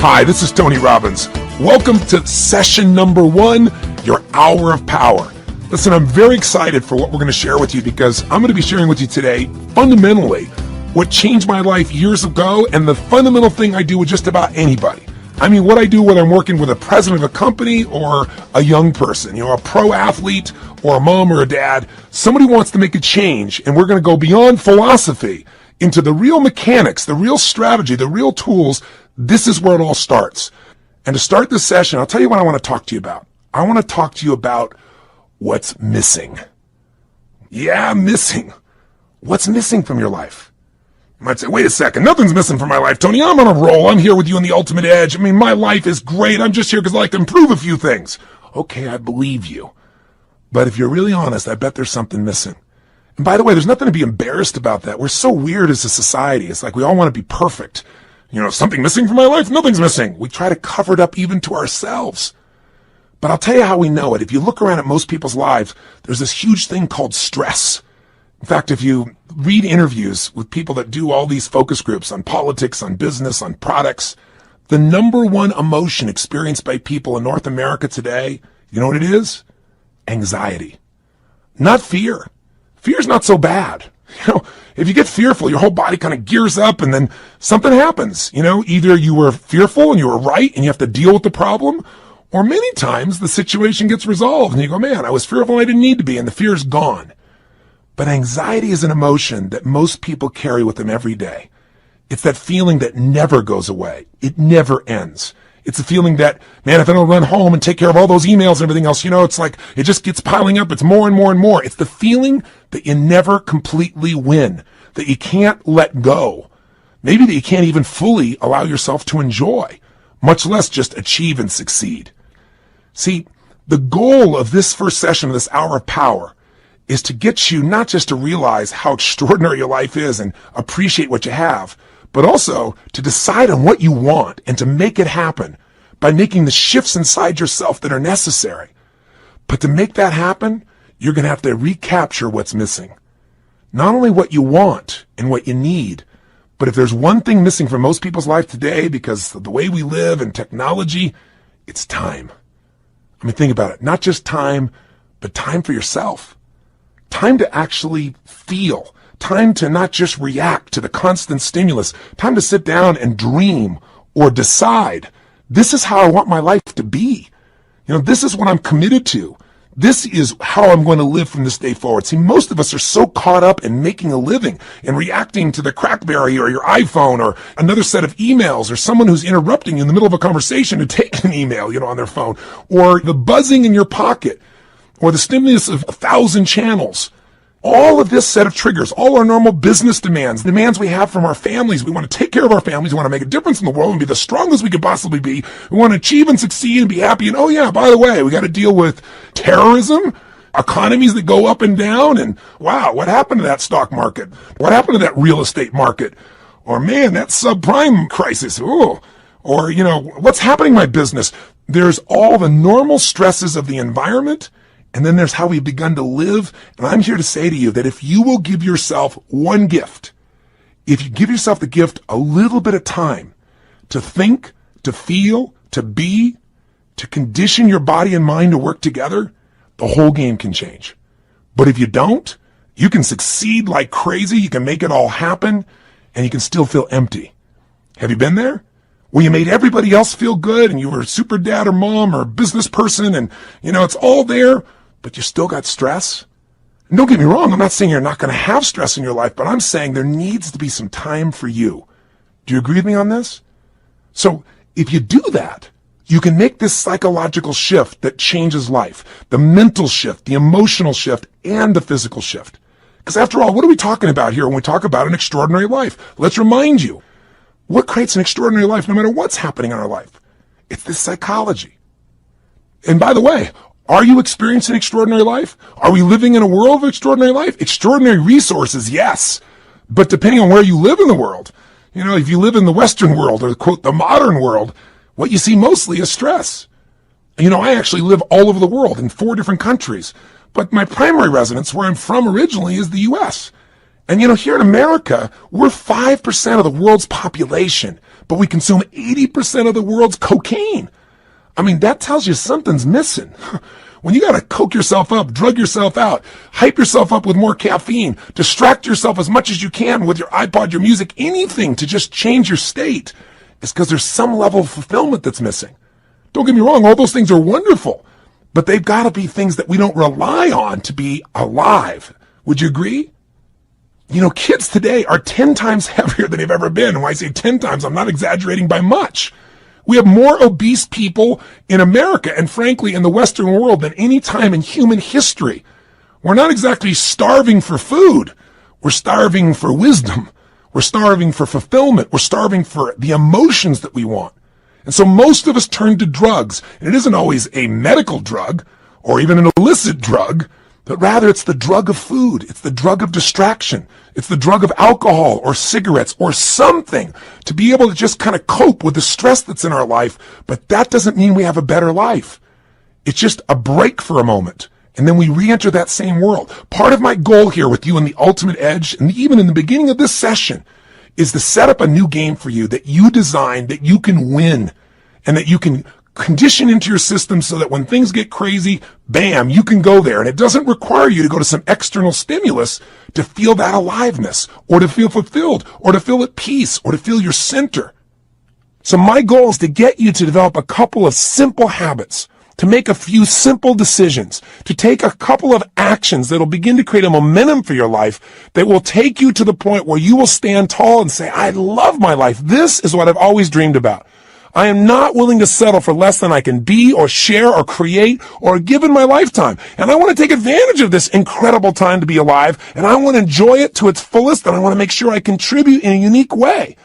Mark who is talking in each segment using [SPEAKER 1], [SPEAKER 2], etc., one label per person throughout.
[SPEAKER 1] Hi, this is Tony Robbins. Welcome to session number 1, your hour of power. Listen, I'm very excited for what we're going to share with you because I'm going to be sharing with you today, fundamentally, what changed my life years ago and the fundamental thing I do with just about anybody. I mean, what I do whether I'm working with a president of a company or a young person, a pro athlete or a mom or a dad. Somebody wants to make a change, and we're going to go beyond philosophy into the real mechanics, the real strategy, the real tools. This is where it all starts. And to start this session, I'll tell you what I want to talk to you about. I want to talk to you about what's missing. Yeah, missing. What's missing from your life? You might say, wait a second, nothing's missing from my life, Tony. I'm on a roll. I'm here with you on the ultimate edge. I mean, my life is great. I'm just here because I like to improve a few things. Okay, I believe you. But if you're really honest, I bet there's something missing. And by the way, there's nothing to be embarrassed about that. We're so weird as a society. It's like we all want to be perfect. Something missing from my life? Nothing's missing. We try to cover it up even to ourselves. But I'll tell you how we know it. If you look around at most people's lives, there's this huge thing called stress. In fact, if you read interviews with people that do all these focus groups on politics, on business, on products, the number one emotion experienced by people in North America today, you know what it is? Anxiety. Not fear. Fear's not so bad. If you get fearful, your whole body kind of gears up and then something happens. Either you were fearful and you were right and you have to deal with the problem, or many times the situation gets resolved and you go, man, I was fearful and I didn't need to be, and the fear's gone. But anxiety is an emotion that most people carry with them every day. It's that feeling that never goes away. It never ends. It's a feeling that, man, if I don't run home and take care of all those emails and everything else, it's like it just gets piling up. It's more and more and more. It's the feeling that you never completely win, that you can't let go, maybe that you can't even fully allow yourself to enjoy, much less just achieve and succeed. See, the goal of this first session of this hour of power is to get you not just to realize how extraordinary your life is and appreciate what you have, but also to decide on what you want and to make it happen by making the shifts inside yourself that are necessary. But to make that happen, you're going to have to recapture what's missing. Not only what you want and what you need, but if there's one thing missing from most people's life today because of the way we live and technology, it's time. I mean, think about it. Not just time, but time for yourself. Time to actually feel. Time to not just react to the constant stimulus. Time to sit down and dream or decide, this is how I want my life to be. This is what I'm committed to. This is how I'm going to live from this day forward. See, most of us are so caught up in making a living and reacting to the Crackberry or your iPhone or another set of emails or someone who's interrupting you in the middle of a conversation to take an email, on their phone, or the buzzing in your pocket or the stimulus of 1,000 channels. All of this set of triggers, all our normal business demands we have from our families. We want to take care of our families. We want to make a difference in the world and be the strongest we could possibly be. We want to achieve and succeed and be happy. And oh yeah, by the way, we got to deal with terrorism, economies that go up and down. And wow, what happened to that stock market? What happened to that real estate market? Or man, that subprime crisis. Ooh. Or, what's happening in my business? There's all the normal stresses of the environment. And then there's how we've begun to live. And I'm here to say to you that if you will give yourself one gift, if you give yourself the gift a little bit of time to think, to feel, to be, to condition your body and mind to work together, the whole game can change. But if you don't, you can succeed like crazy. You can make it all happen and you can still feel empty. Have you been there? Where you made everybody else feel good and you were a super dad or mom or a business person and, it's all there. But you still got stress. And don't get me wrong, I'm not saying you're not going to have stress in your life, but I'm saying there needs to be some time for you. Do you agree with me on this? So if you do that, you can make this psychological shift that changes life, the mental shift, the emotional shift, and the physical shift. Because after all, what are we talking about here when we talk about an extraordinary life? Let's remind you, what creates an extraordinary life no matter what's happening in our life? It's this psychology. And by the way, are you experiencing extraordinary life? Are we living in a world of extraordinary life? Extraordinary resources, yes. But depending on where you live in the world, if you live in the Western world or, quote, the modern world, what you see mostly is stress. I actually live all over the world in 4 different countries. But my primary residence, where I'm from originally, is the U.S. And here in America, we're 5% of the world's population. but we consume 80% of the world's cocaine. I mean, that tells you something's missing. When you gotta coke yourself up, drug yourself out, hype yourself up with more caffeine, distract yourself as much as you can with your iPod, your music, anything to just change your state, it's because there's some level of fulfillment that's missing. Don't get me wrong, all those things are wonderful, but they've gotta be things that we don't rely on to be alive. Would you agree? You know, kids today are 10 times heavier than they've ever been. When I say 10 times, I'm not exaggerating by much. We have more obese people in America and frankly in the Western world than any time in human history. We're not exactly starving for food. We're starving for wisdom. We're starving for fulfillment. We're starving for the emotions that we want. And so most of us turn to drugs. And it isn't always a medical drug or even an illicit drug, but rather it's the drug of food. It's the drug of distraction. It's the drug of alcohol or cigarettes or something to be able to just kind of cope with the stress that's in our life. But that doesn't mean we have a better life. It's just a break for a moment. And then we re-enter that same world. Part of my goal here with you in the Ultimate Edge, and even in the beginning of this session, is to set up a new game for you that you design, that you can win, and that you can condition into your system so that when things get crazy, bam, you can go there. And it doesn't require you to go to some external stimulus to feel that aliveness, or to feel fulfilled, or to feel at peace, or to feel your center. So my goal is to get you to develop a couple of simple habits, to make a few simple decisions, to take a couple of actions that'll begin to create a momentum for your life that will take you to the point where you will stand tall and say, I love my life. This is what I've always dreamed about. I am not willing to settle for less than I can be or share or create or give in my lifetime. And I want to take advantage of this incredible time to be alive, and I want to enjoy it to its fullest, and I want to make sure I contribute in a unique way.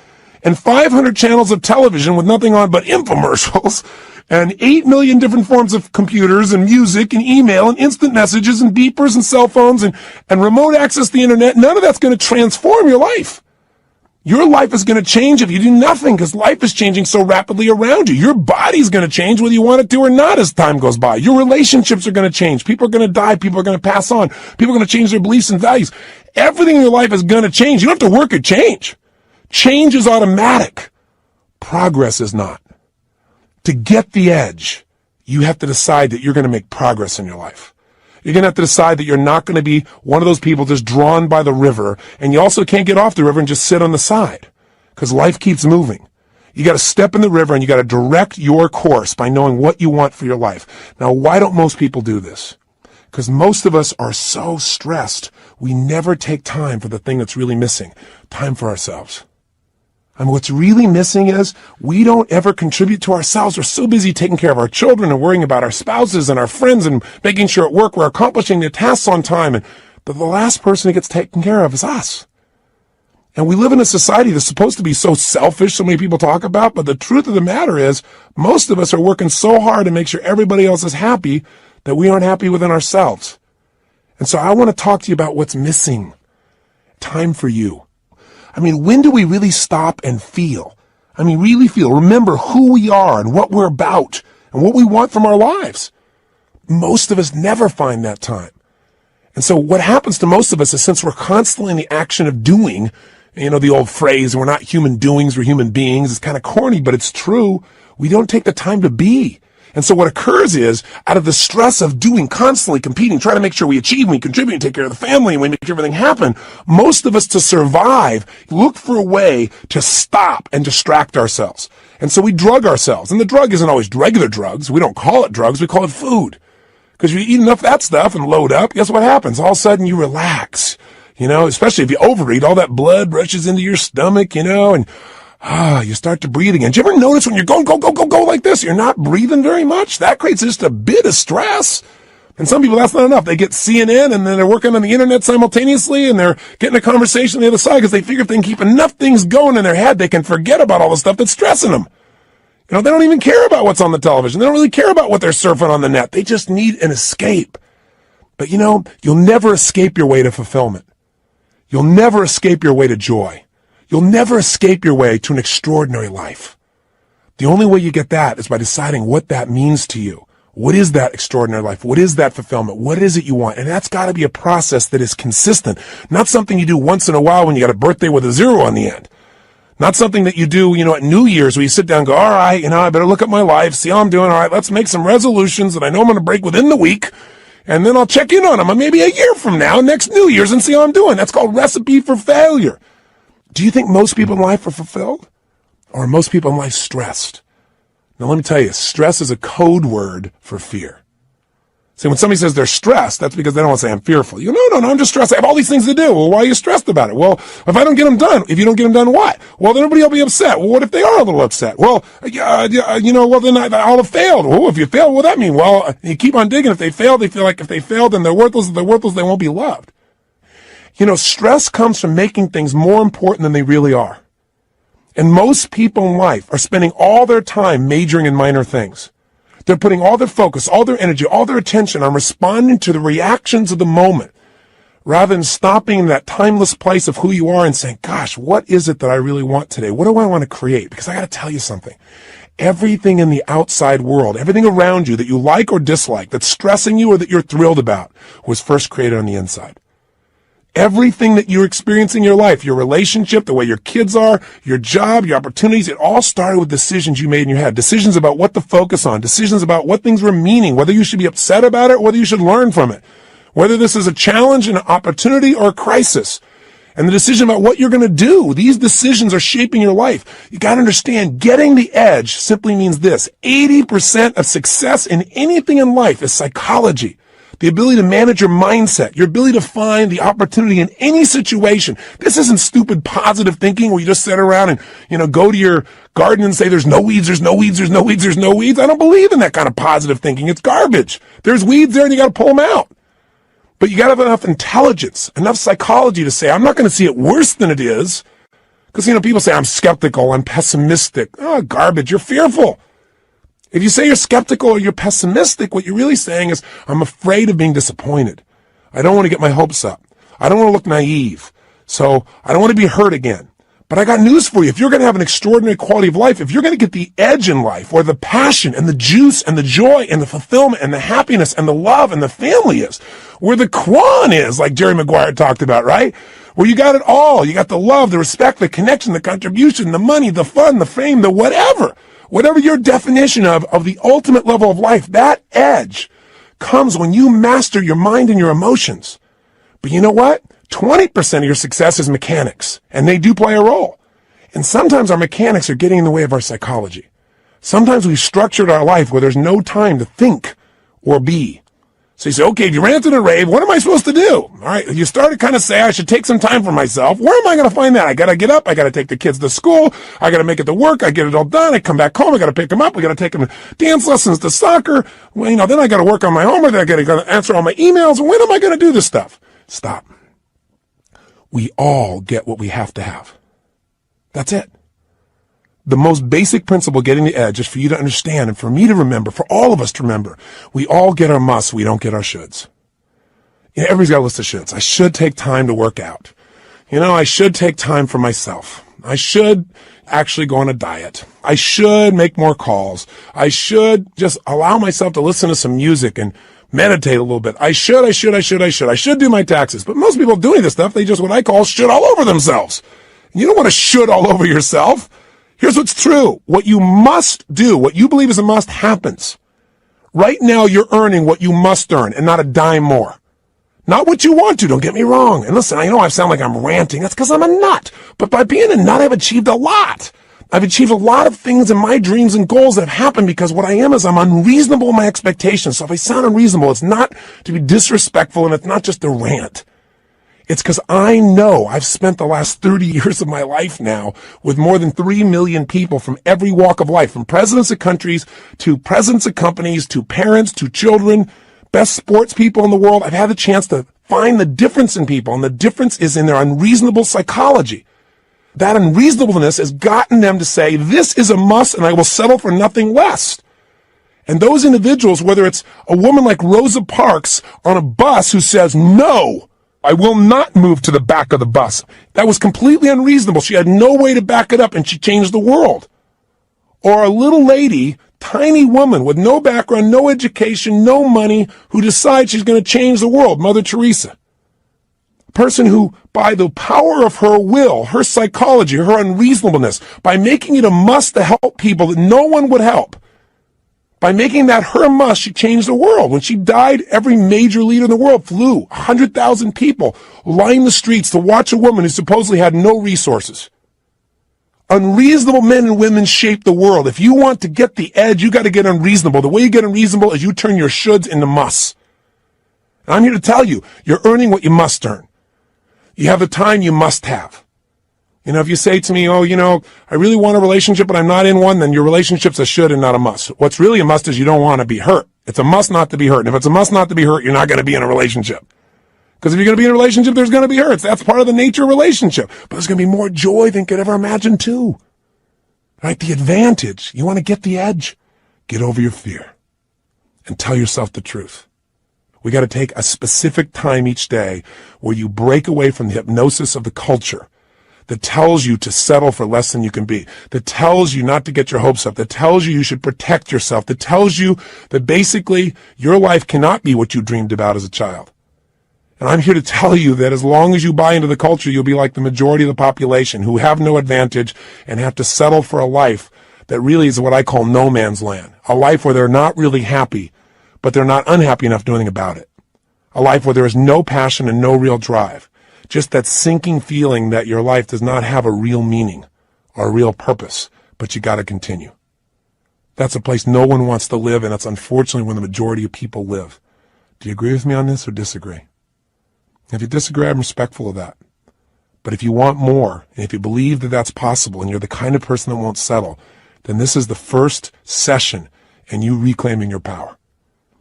[SPEAKER 1] And 500 channels of television with nothing on but infomercials, and 8 million different forms of computers and music and email and instant messages and beepers and cell phones and remote access to the internet, none of that's going to transform your life. Your life is going to change if you do nothing, because life is changing so rapidly around you. Your body's going to change whether you want it to or not as time goes by. Your relationships are going to change. People are going to die. People are going to pass on. People are going to change their beliefs and values. Everything in your life is going to change. You don't have to work at change. Change is automatic. Progress is not. To get the edge, you have to decide that you're going to make progress in your life. You're going to have to decide that you're not going to be one of those people just drawn by the river, and you also can't get off the river and just sit on the side, because life keeps moving. You got to step in the river and you got to direct your course by knowing what you want for your life. Now, why don't most people do this? Because most of us are so stressed, we never take time for the thing that's really missing, time for ourselves. And what's really missing is we don't ever contribute to ourselves. We're so busy taking care of our children and worrying about our spouses and our friends and making sure at work we're accomplishing the tasks on time. And the last person who gets taken care of is us. And we live in a society that's supposed to be so selfish, so many people talk about, but the truth of the matter is most of us are working so hard to make sure everybody else is happy that we aren't happy within ourselves. And so I want to talk to you about what's missing. Time for you. I mean, when do we really stop and feel? I mean, really feel, remember who we are and what we're about and what we want from our lives. Most of us never find that time. And so what happens to most of us is, since we're constantly in the action of doing, you know, the old phrase, we're not human doings, we're human beings, it's kind of corny, but it's true. We don't take the time to be. And so what occurs is, out of the stress of doing, constantly competing, trying to make sure we achieve, we contribute, and take care of the family, and we make everything happen, most of us, to survive, look for a way to stop and distract ourselves. And so we drug ourselves. And the drug isn't always regular drugs. We don't call it drugs, we call it food. Because you eat enough of that stuff and load up, guess what happens? All of a sudden you relax. You know, especially if you overeat, all that blood rushes into your stomach, you know, and you start to breathe again. Do you ever notice when you're going, go like this, you're not breathing very much? That creates just a bit of stress. And some people, that's not enough. They get CNN and then they're working on the internet simultaneously and they're getting a conversation on the other side because they figure if they can keep enough things going in their head, they can forget about all the stuff that's stressing them. You know, they don't even care about what's on the television. They don't really care about what they're surfing on the net. They just need an escape. But you know, you'll never escape your way to fulfillment. You'll never escape your way to joy. You'll never escape your way to an extraordinary life. The only way you get that is by deciding what that means to you. What is that extraordinary life? What is that fulfillment? What is it you want? And that's got to be a process that is consistent, not something you do once in a while when you got a birthday with a zero on the end. Not something that you do, at New Year's where you sit down and go, all right, I better look at my life, see how I'm doing. All right, let's make some resolutions that I know I'm going to break within the week. And then I'll check in on them maybe a year from now, next New Year's, and see how I'm doing. That's called recipe for failure. Do you think most people in life are fulfilled? Or are most people in life stressed? Now, let me tell you, stress is a code word for fear. See, when somebody says they're stressed, that's because they don't want to say I'm fearful. No, I'm just stressed. I have all these things to do. Well, why are you stressed about it? Well, if I don't get them done, if you don't get them done, what? Well, then everybody will be upset. Well, what if they are a little upset? Well, well, then I'll have failed. Well, if you fail, what does that mean? Well, you keep on digging. If they fail, they feel like if they failed, then they're worthless. If they're worthless, they won't be loved. Stress comes from making things more important than they really are. And most people in life are spending all their time majoring in minor things. They're putting all their focus, all their energy, all their attention on responding to the reactions of the moment, rather than stopping in that timeless place of who you are and saying, gosh, what is it that I really want today? What do I want to create? Because I got to tell you something. Everything in the outside world, everything around you that you like or dislike, that's stressing you or that you're thrilled about, was first created on the inside. Everything that you're experiencing in your life, your relationship, the way your kids are, your job, your opportunities, it all started with decisions you made in your head. Decisions about what to focus on, decisions about what things were meaning, whether you should be upset about it, or whether you should learn from it, whether this is a challenge, an opportunity, or a crisis. And the decision about what you're going to do, these decisions are shaping your life. You got to understand, getting the edge simply means this. 80% of success in anything in life is psychology. The ability to manage your mindset, your ability to find the opportunity in any situation. This isn't stupid positive thinking where you just sit around and, go to your garden and say, there's no weeds, there's no weeds, there's no weeds, there's no weeds. I don't believe in that kind of positive thinking. It's garbage. There's weeds there and you got to pull them out. But you got to have enough intelligence, enough psychology to say, I'm not going to see it worse than it is. Because, people say, I'm skeptical, I'm pessimistic. Oh, garbage. You're fearful. If you say you're skeptical or you're pessimistic, what you're really saying is, I'm afraid of being disappointed. I don't want to get my hopes up. I don't want to look naive. So I don't want to be hurt again. But I got news for you. If you're going to have an extraordinary quality of life, if you're going to get the edge in life, where the passion and the juice and the joy and the fulfillment and the happiness and the love and the family is, where the Quan is, like Jerry Maguire talked about, right? Where you got it all. You got the love, the respect, the connection, the contribution, the money, the fun, the fame, the whatever. Whatever your definition of the ultimate level of life, that edge comes when you master your mind and your emotions. But you know what? 20% of your success is mechanics, and they do play a role. And sometimes our mechanics are getting in the way of our psychology. Sometimes we've structured our life where there's no time to think or be. So you say, okay, if you ranted and raved, what am I supposed to do? All right, you start to kind of say, I should take some time for myself. Where am I going to find that? I got to get up. I got to take the kids to school. I got to make it to work. I get it all done. I come back home. I got to pick them up. We got to take them to dance lessons, to soccer. Well, then I got to work on my homework. Then I got to answer all my emails. When am I going to do this stuff? Stop. We all get what we have to have. That's it. The most basic principle getting the edge is for you to understand and for me to remember, for all of us to remember, we all get our musts, we don't get our shoulds. Everybody's got a list of shoulds. I should take time to work out. I should take time for myself. I should actually go on a diet. I should make more calls. I should just allow myself to listen to some music and meditate a little bit. I should do my taxes. But most people doing this stuff, they just what I call should all over themselves. You don't want to should all over yourself. Here's what's true. What you must do, what you believe is a must, happens. Right now, you're earning what you must earn and not a dime more. Not what you want to, don't get me wrong. And listen, I know I sound like I'm ranting. That's because I'm a nut. But by being a nut, I've achieved a lot. I've achieved a lot of things in my dreams and goals that have happened because what I am is I'm unreasonable in my expectations. So if I sound unreasonable, it's not to be disrespectful and it's not just a rant. It's because I know I've spent the last 30 years of my life now with more than 3 million people from every walk of life, from presidents of countries to presidents of companies to parents to children, best sports people in the world. I've had the chance to find the difference in people, and the difference is in their unreasonable psychology. That unreasonableness has gotten them to say, this is a must and I will settle for nothing less. And those individuals, whether it's a woman like Rosa Parks on a bus who says, no, I will not move to the back of the bus. That was completely unreasonable. She had no way to back it up, and she changed the world. Or a little lady, tiny woman with no background, no education, no money, who decides she's going to change the world, Mother Teresa. person who, by the power of her will, her psychology, her unreasonableness, by making it a must to help people that no one would help, by making that her must, she changed the world. When she died, every major leader in the world flew. 100,000 people lined the streets to watch a woman who supposedly had no resources. Unreasonable men and women shape the world. If you want to get the edge, you got to get unreasonable. The way you get unreasonable is you turn your shoulds into musts. And I'm here to tell you, you're earning what you must earn. You have the time you must have. You know, if you say to me, I really want a relationship, but I'm not in one, then your relationship's a should and not a must. What's really a must is you don't want to be hurt. It's a must not to be hurt. And if it's a must not to be hurt, you're not going to be in a relationship. Because if you're going to be in a relationship, there's going to be hurts. That's part of the nature of a relationship. But there's going to be more joy than you could ever imagine too. Right? The advantage. You want to get the edge? Get over your fear and tell yourself the truth. We got to take a specific time each day where you break away from the hypnosis of the culture that tells you to settle for less than you can be, that tells you not to get your hopes up, that tells you you should protect yourself, that tells you that basically your life cannot be what you dreamed about as a child. And I'm here to tell you that as long as you buy into the culture, you'll be like the majority of the population who have no advantage and have to settle for a life that really is what I call no man's land, a life where they're not really happy, but they're not unhappy enough doing anything about it, a life where there is no passion and no real drive. Just that sinking feeling that your life does not have a real meaning or a real purpose, but you got to continue. That's a place no one wants to live, and that's unfortunately where the majority of people live. Do you agree with me on this or disagree? If you disagree, I'm respectful of that. But if you want more, and if you believe that that's possible, and you're the kind of person that won't settle, then this is the first session in you reclaiming your power.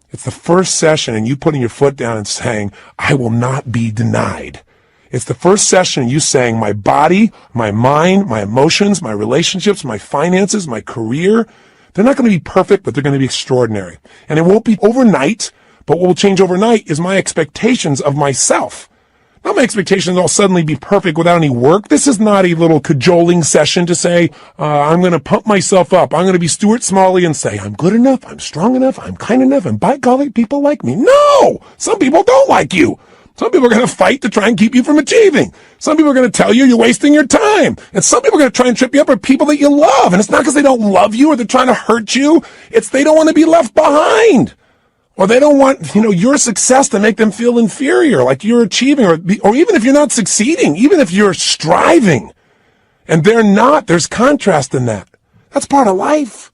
[SPEAKER 1] It's the first session in you putting your foot down and saying, I will not be denied. It's the first session in you saying, my body, my mind, my emotions, my relationships, my finances, my career, they're not going to be perfect, but they're going to be extraordinary. And it won't be overnight, but what will change overnight is my expectations of myself. Not my expectations will suddenly be perfect without any work. This is not a little cajoling session to say, I'm going to pump myself up. I'm going to be Stuart Smalley and say, I'm good enough, I'm strong enough, I'm kind enough, and by golly, people like me. No! Some people don't like you. Some people are going to fight to try and keep you from achieving. Some people are going to tell you you're wasting your time. And some people are going to try and trip you up with people that you love. And it's not because they don't love you or they're trying to hurt you. It's they don't want to be left behind. Or they don't want, your success to make them feel inferior, like you're achieving, or even if you're not succeeding, even if you're striving. And they're not, there's contrast in that. That's part of life.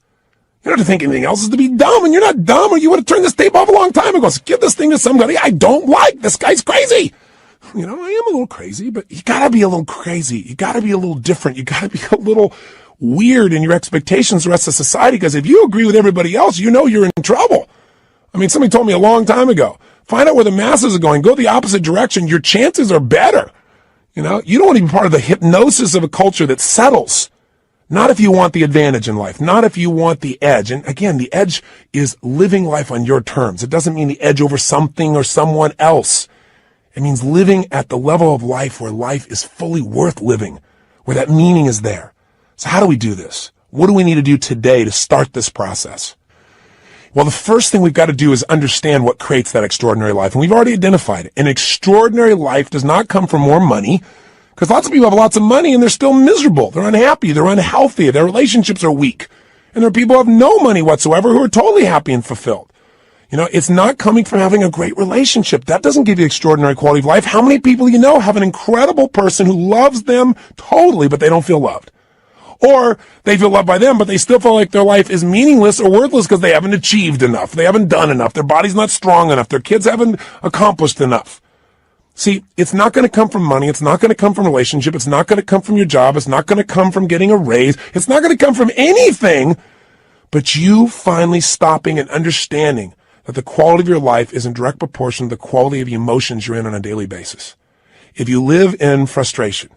[SPEAKER 1] You don't have to think anything else is to be dumb, and you're not dumb, or you would have turned this tape off a long time ago. So give this thing to somebody I don't like. This guy's crazy. I am a little crazy, but you gotta be a little crazy. You gotta be a little different. You gotta be a little weird in your expectations of the rest of society, because if you agree with everybody else, you're in trouble. Somebody told me a long time ago, find out where the masses are going, go the opposite direction. Your chances are better. You don't want to be part of the hypnosis of a culture that settles. Not if you want the advantage in life, not if you want the edge. And again, the edge is living life on your terms. It doesn't mean the edge over something or someone else. It means living at the level of life where life is fully worth living, where that meaning is there. So how do we do this? What do we need to do today to start this process? Well, the first thing we've got to do is understand what creates that extraordinary life. And we've already identified it. An extraordinary life does not come from more money, because lots of people have lots of money and they're still miserable. They're unhappy. They're unhealthy. Their relationships are weak. And there are people who have no money whatsoever who are totally happy and fulfilled. It's not coming from having a great relationship. That doesn't give you extraordinary quality of life. How many people have an incredible person who loves them totally, but they don't feel loved? Or they feel loved by them, but they still feel like their life is meaningless or worthless because they haven't achieved enough. They haven't done enough. Their body's not strong enough. Their kids haven't accomplished enough. See, it's not going to come from money. It's not going to come from relationship. It's not going to come from your job. It's not going to come from getting a raise. It's not going to come from anything but you finally stopping and understanding that the quality of your life is in direct proportion to the quality of the emotions you're in on a daily basis. If you live in frustration,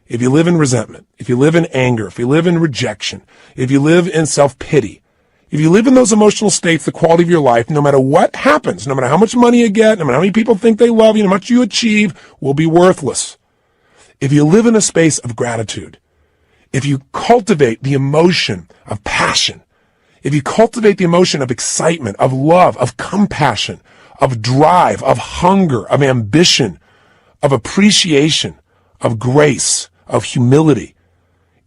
[SPEAKER 1] if you live in resentment, if you live in anger, if you live in rejection, if you live in self-pity, if you live in those emotional states, the quality of your life, no matter what happens, no matter how much money you get, no matter how many people think they love you, no matter how much you achieve, will be worthless. If you live in a space of gratitude, if you cultivate the emotion of passion, if you cultivate the emotion of excitement, of love, of compassion, of drive, of hunger, of ambition, of appreciation, of grace, of humility.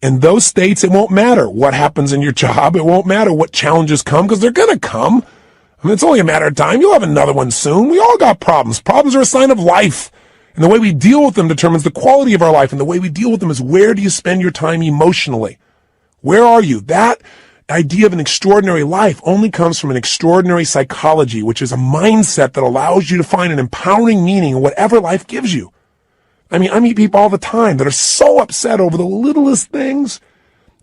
[SPEAKER 1] In those states, it won't matter what happens in your job. It won't matter what challenges come, because they're going to come. I mean, it's only a matter of time. You'll have another one soon. We all got problems. Problems are a sign of life. And the way we deal with them determines the quality of our life. And the way we deal with them is, where do you spend your time emotionally? Where are you? That idea of an extraordinary life only comes from an extraordinary psychology, which is a mindset that allows you to find an empowering meaning in whatever life gives you. I mean, I meet people all the time that are so upset over the littlest things.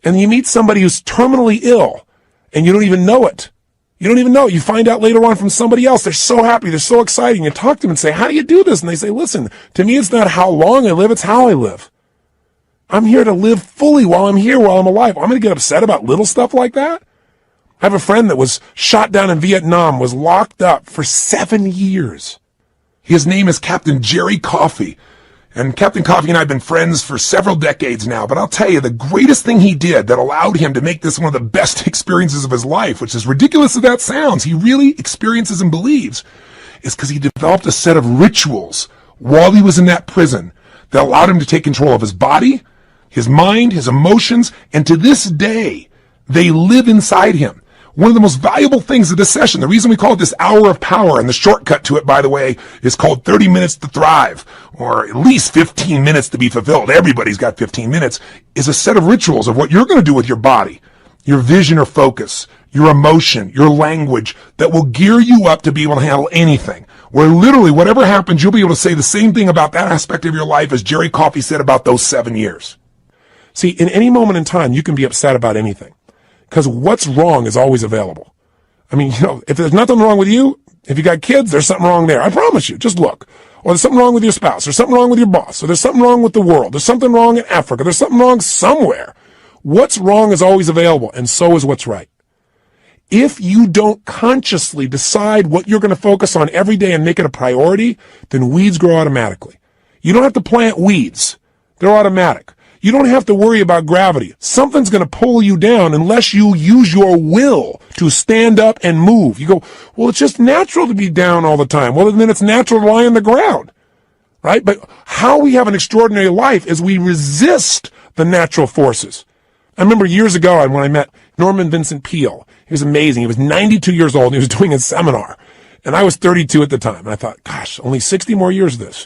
[SPEAKER 1] And you meet somebody who's terminally ill and you don't even know it. You don't even know it. You find out later on from somebody else. They're so happy. They're so excited. And you talk to them and say, how do you do this? And they say, listen, to me, it's not how long I live. It's how I live. I'm here to live fully while I'm here, while I'm alive. I'm going to get upset about little stuff like that. I have a friend that was shot down in Vietnam, was locked up for 7 years. His name is Captain Jerry Coffey. And Captain Coffey and I have been friends for several decades now, but I'll tell you, the greatest thing he did that allowed him to make this one of the best experiences of his life, which is ridiculous as that sounds, he really experiences and believes, is because he developed a set of rituals while he was in that prison that allowed him to take control of his body, his mind, his emotions, and to this day, they live inside him. One of the most valuable things of this session, the reason we call it this hour of power, and the shortcut to it, by the way, is called 30 minutes to thrive, or at least 15 minutes to be fulfilled. Everybody's got 15 minutes, is a set of rituals of what you're going to do with your body, your vision or focus, your emotion, your language, that will gear you up to be able to handle anything. Where literally, whatever happens, you'll be able to say the same thing about that aspect of your life as Jerry Coffey said about those 7 years. See, in any moment in time, you can be upset about anything. Because what's wrong is always available. I mean, if there's nothing wrong with you, if you got kids, there's something wrong there. I promise you. Just look. Or there's something wrong with your spouse. There's something wrong with your boss. Or there's something wrong with the world. There's something wrong in Africa. There's something wrong somewhere. What's wrong is always available, and so is what's right. If you don't consciously decide what you're going to focus on every day and make it a priority, then weeds grow automatically. You don't have to plant weeds. They're automatic. You don't have to worry about gravity. Something's going to pull you down unless you use your will to stand up and move. You go, well, it's just natural to be down all the time. Well, then it's natural to lie on the ground, right? But how we have an extraordinary life is we resist the natural forces. I remember years ago when I met Norman Vincent Peale. He was amazing. He was 92 years old and he was doing a seminar. And I was 32 at the time. And I thought, gosh, only 60 more years of this.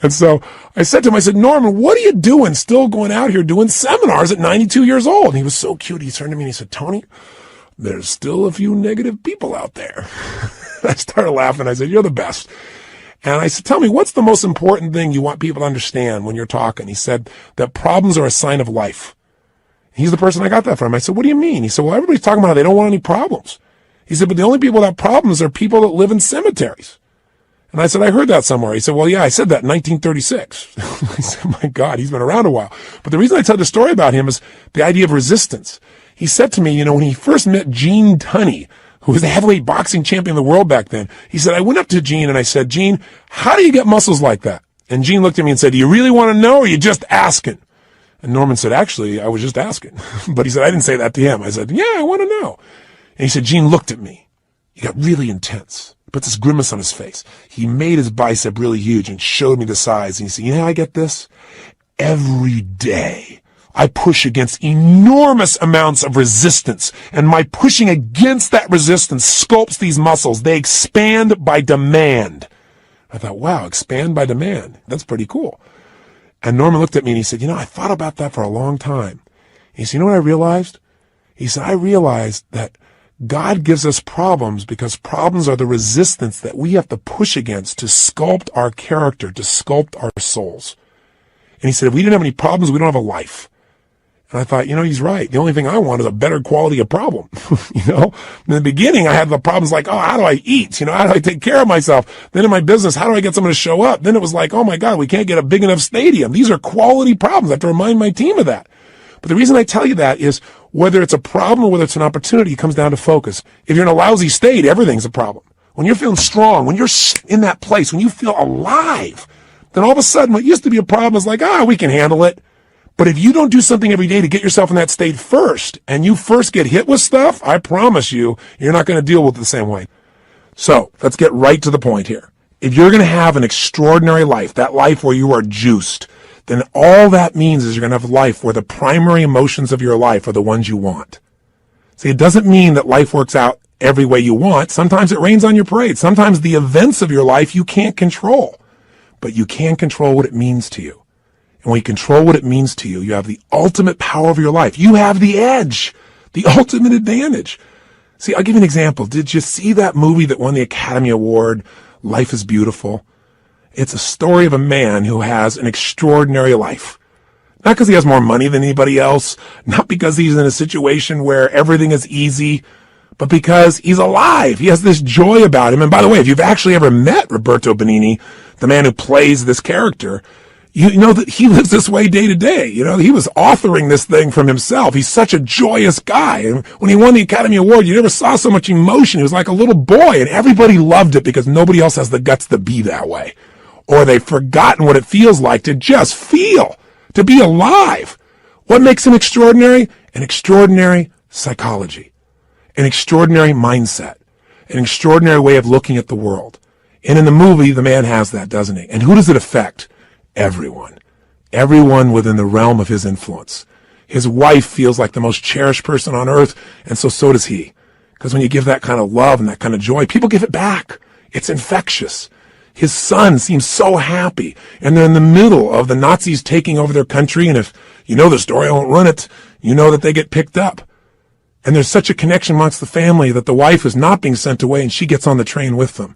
[SPEAKER 1] And so I said to him, I said, Norman, what are you doing still going out here doing seminars at 92 years old? And he was so cute. He turned to me and he said, Tony, there's still a few negative people out there. I started laughing. I said, you're the best. And I said, tell me, what's the most important thing you want people to understand when you're talking? He said that problems are a sign of life. He's the person I got that from. I said, what do you mean? He said, well, everybody's talking about how they don't want any problems. He said, but the only people that have problems are people that live in cemeteries. And I said, I heard that somewhere. He said, well, yeah, I said that in 1936. I said, my God, he's been around a while. But the reason I tell the story about him is the idea of resistance. He said to me, when he first met Gene Tunney, who was the heavyweight boxing champion of the world back then, he said, I went up to Gene and I said, Gene, how do you get muscles like that? And Gene looked at me and said, do you really want to know, or are you just asking? And Norman said, actually, I was just asking. But he said, I didn't say that to him. I said, yeah, I want to know. And he said, Gene looked at me. He got really intense. He put this grimace on his face. He made his bicep really huge and showed me the size. And he said, how I get this? Every day I push against enormous amounts of resistance. And my pushing against that resistance sculpts these muscles. They expand by demand. I thought, wow, expand by demand. That's pretty cool. And Norman looked at me and he said, I thought about that for a long time. He said, you know what I realized? He said, I realized that God gives us problems because problems are the resistance that we have to push against to sculpt our character, to sculpt our souls. And he said, if we didn't have any problems, we don't have a life. And I thought, he's right. The only thing I want is a better quality of problem. In the beginning, I had the problems like, how do I eat? How do I take care of myself? Then in my business, how do I get someone to show up? Then it was like, oh my God, we can't get a big enough stadium. These are quality problems. I have to remind my team of that. But the reason I tell you that is whether it's a problem or whether it's an opportunity, it comes down to focus. If you're in a lousy state, everything's a problem. When you're feeling strong, when you're in that place, when you feel alive, then all of a sudden what used to be a problem is like, we can handle it. But if you don't do something every day to get yourself in that state first, and you first get hit with stuff, I promise you, you're not going to deal with it the same way. So let's get right to the point here. If you're going to have an extraordinary life, that life where you are juiced, then all that means is you're going to have a life where the primary emotions of your life are the ones you want. See, it doesn't mean that life works out every way you want. Sometimes it rains on your parade. Sometimes the events of your life you can't control, but you can control what it means to you. And when you control what it means to you, you have the ultimate power of your life. You have the edge, the ultimate advantage. See, I'll give you an example. Did you see that movie that won the Academy Award, Life is Beautiful? It's a story of a man who has an extraordinary life. Not because he has more money than anybody else, not because he's in a situation where everything is easy, but because he's alive. He has this joy about him. And by the way, if you've actually ever met Roberto Benigni, the man who plays this character, you know that he lives this way day to day. You know, he was authoring this thing from himself. He's such a joyous guy. And when he won the Academy Award, you never saw so much emotion. He was like a little boy, and everybody loved it because nobody else has the guts to be that way. Or they've forgotten what it feels like to just feel, to be alive. What makes him extraordinary? An extraordinary psychology, an extraordinary mindset, an extraordinary way of looking at the world. And in the movie, the man has that, doesn't he? And who does it affect? Everyone. Everyone within the realm of his influence. His wife feels like the most cherished person on earth, and so does he. Because when you give that kind of love and that kind of joy, people give it back. It's infectious. His son seems so happy, and they're in the middle of the Nazis taking over their country, and if you know the story, I won't run it, you know that they get picked up. And there's such a connection amongst the family that the wife is not being sent away, and she gets on the train with them.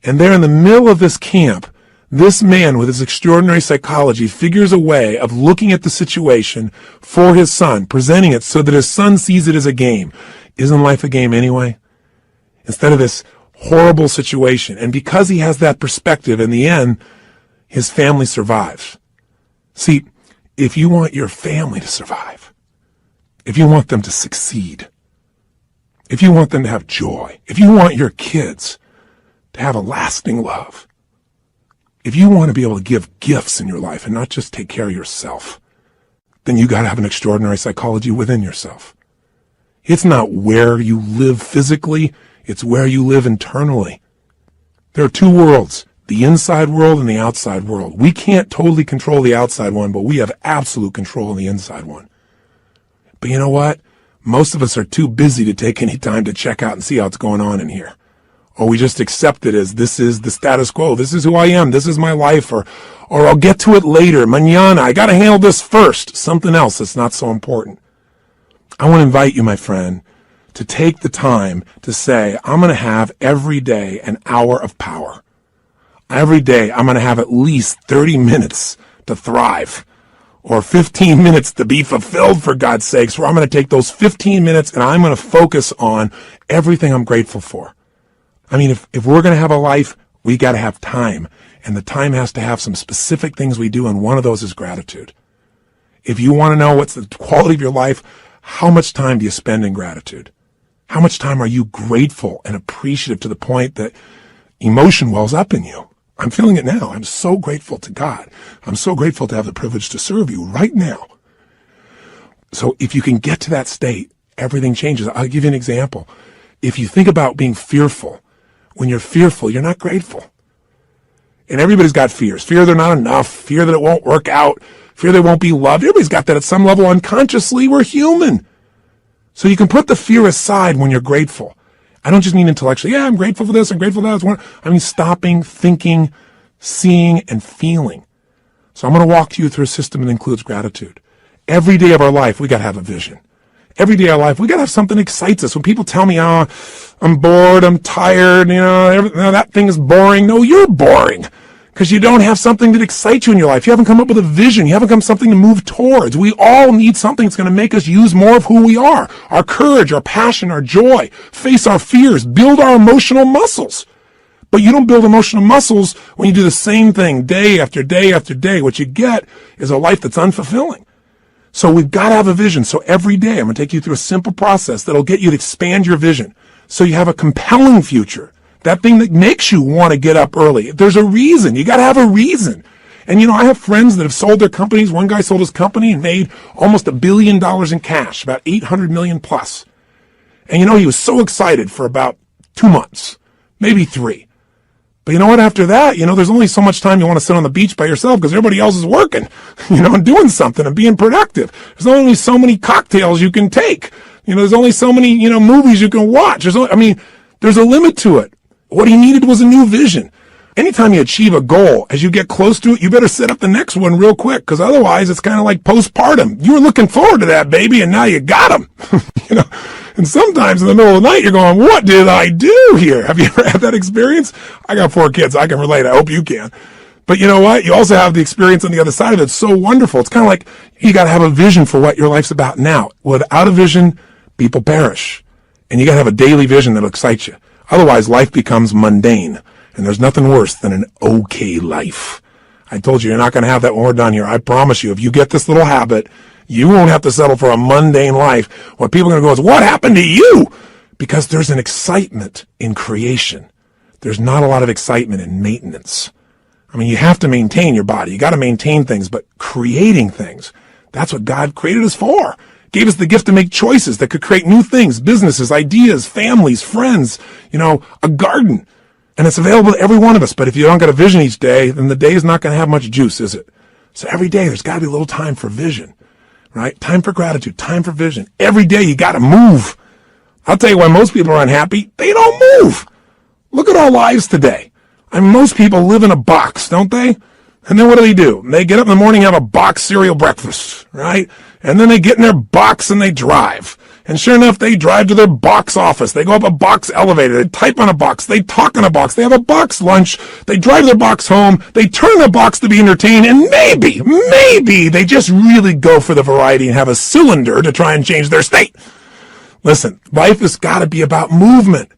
[SPEAKER 1] And they're in the middle of this camp. This man with his extraordinary psychology figures a way of looking at the situation for his son, presenting it so that his son sees it as a game. Isn't life a game anyway? Instead of this horrible situation. And because he has that perspective, in the end, his family survives. See, if you want your family to survive, if you want them to succeed, if you want them to have joy, if you want your kids to have a lasting love, if you want to be able to give gifts in your life and not just take care of yourself, then you got to have an extraordinary psychology within yourself. It's not where you live physically, it's where you live internally. There are two worlds, the inside world and the outside world. We can't totally control the outside one, but we have absolute control of the inside one. But you know what? Most of us are too busy to take any time to check out and see how it's going on in here. Or we just accept it as this is the status quo. This is who I am. This is my life. Or I'll get to it later. Mañana. I got to handle this first. Something else that's not so important. I want to invite you, my friend, to take the time to say, I'm going to have every day an hour of power. Every day I'm going to have at least 30 minutes to thrive. Or 15 minutes to be fulfilled, for God's sakes, where I'm going to take those 15 minutes and I'm going to focus on everything I'm grateful for. I mean, if we're going to have a life, we got to have time. And the time has to have some specific things we do, and one of those is gratitude. If you want to know what's the quality of your life, how much time do you spend in gratitude? How much time are you grateful and appreciative to the point that emotion wells up in you? I'm feeling it now. I'm so grateful to God. I'm so grateful to have the privilege to serve you right now. So if you can get to that state, everything changes. I'll give you an example. If you think about being fearful, when you're fearful, you're not grateful. And everybody's got fears. Fear they're not enough. Fear that it won't work out. Fear they won't be loved. Everybody's got that at some level unconsciously. We're human. So you can put the fear aside when you're grateful. I don't just mean intellectually. Yeah, I'm grateful for this. I'm grateful for that. I mean stopping, thinking, seeing, and feeling. So I'm going to walk you through a system that includes gratitude. Every day of our life, we got to have a vision. Every day of our life, we got to have something that excites us. When people tell me, oh, I'm bored, I'm tired, that thing is boring. No, you're boring because you don't have something that excites you in your life. You haven't come up with a vision. You haven't come up with something to move towards. We all need something that's going to make us use more of who we are. Our courage, our passion, our joy, face our fears, build our emotional muscles. But you don't build emotional muscles when you do the same thing day after day after day. What you get is a life that's unfulfilling. So we've got to have a vision. So every day I'm going to take you through a simple process that'll get you to expand your vision so you have a compelling future. That thing that makes you want to get up early. There's a reason. You got to have a reason. And I have friends that have sold their companies. One guy sold his company and made almost $1 billion in cash, about 800 million plus. And he was so excited for about 2 months, maybe 3. But you know what? After that, there's only so much time you want to sit on the beach by yourself because everybody else is working, and doing something and being productive. There's only so many cocktails you can take. There's only so many, movies you can watch. There's a limit to it. What he needed was a new vision. Anytime you achieve a goal, as you get close to it, you better set up the next one real quick, because otherwise it's kind of like postpartum. You were looking forward to that, baby, and now you got him. And sometimes in the middle of the night, you're going, what did I do here? Have you ever had that experience? I got 4 kids. I can relate. I hope you can. But you know what? You also have the experience on the other side of it. It's so wonderful. It's kind of like you got to have a vision for what your life's about now. Without a vision, people perish. And you got to have a daily vision that'll excite you. Otherwise, life becomes mundane. And there's nothing worse than an okay life. I told you, you're not going to have that when we're done here. I promise you, if you get this little habit, you won't have to settle for a mundane life. What people are going to go is, what happened to you? Because there's an excitement in creation. There's not a lot of excitement in maintenance. You have to maintain your body. You got to maintain things, but creating things, that's what God created us for. Gave us the gift to make choices that could create new things, businesses, ideas, families, friends, a garden. And it's available to every one of us. But if you don't get a vision each day, then the day is not going to have much juice, is it? So every day there's got to be a little time for vision, right? Time for gratitude, time for vision. Every day you got to move. I'll tell you why most people are unhappy. They don't move. Look at our lives today. Most people live in a box, don't they? And then what do? They get up in the morning and have a box cereal breakfast, right? And then they get in their box and they drive. And sure enough, they drive to their box office. They go up a box elevator. They type on a box. They talk on a box. They have a box lunch. They drive their box home. They turn their box to be entertained. And maybe they just really go for the variety and have a cylinder to try and change their state. Listen, life has got to be about movement.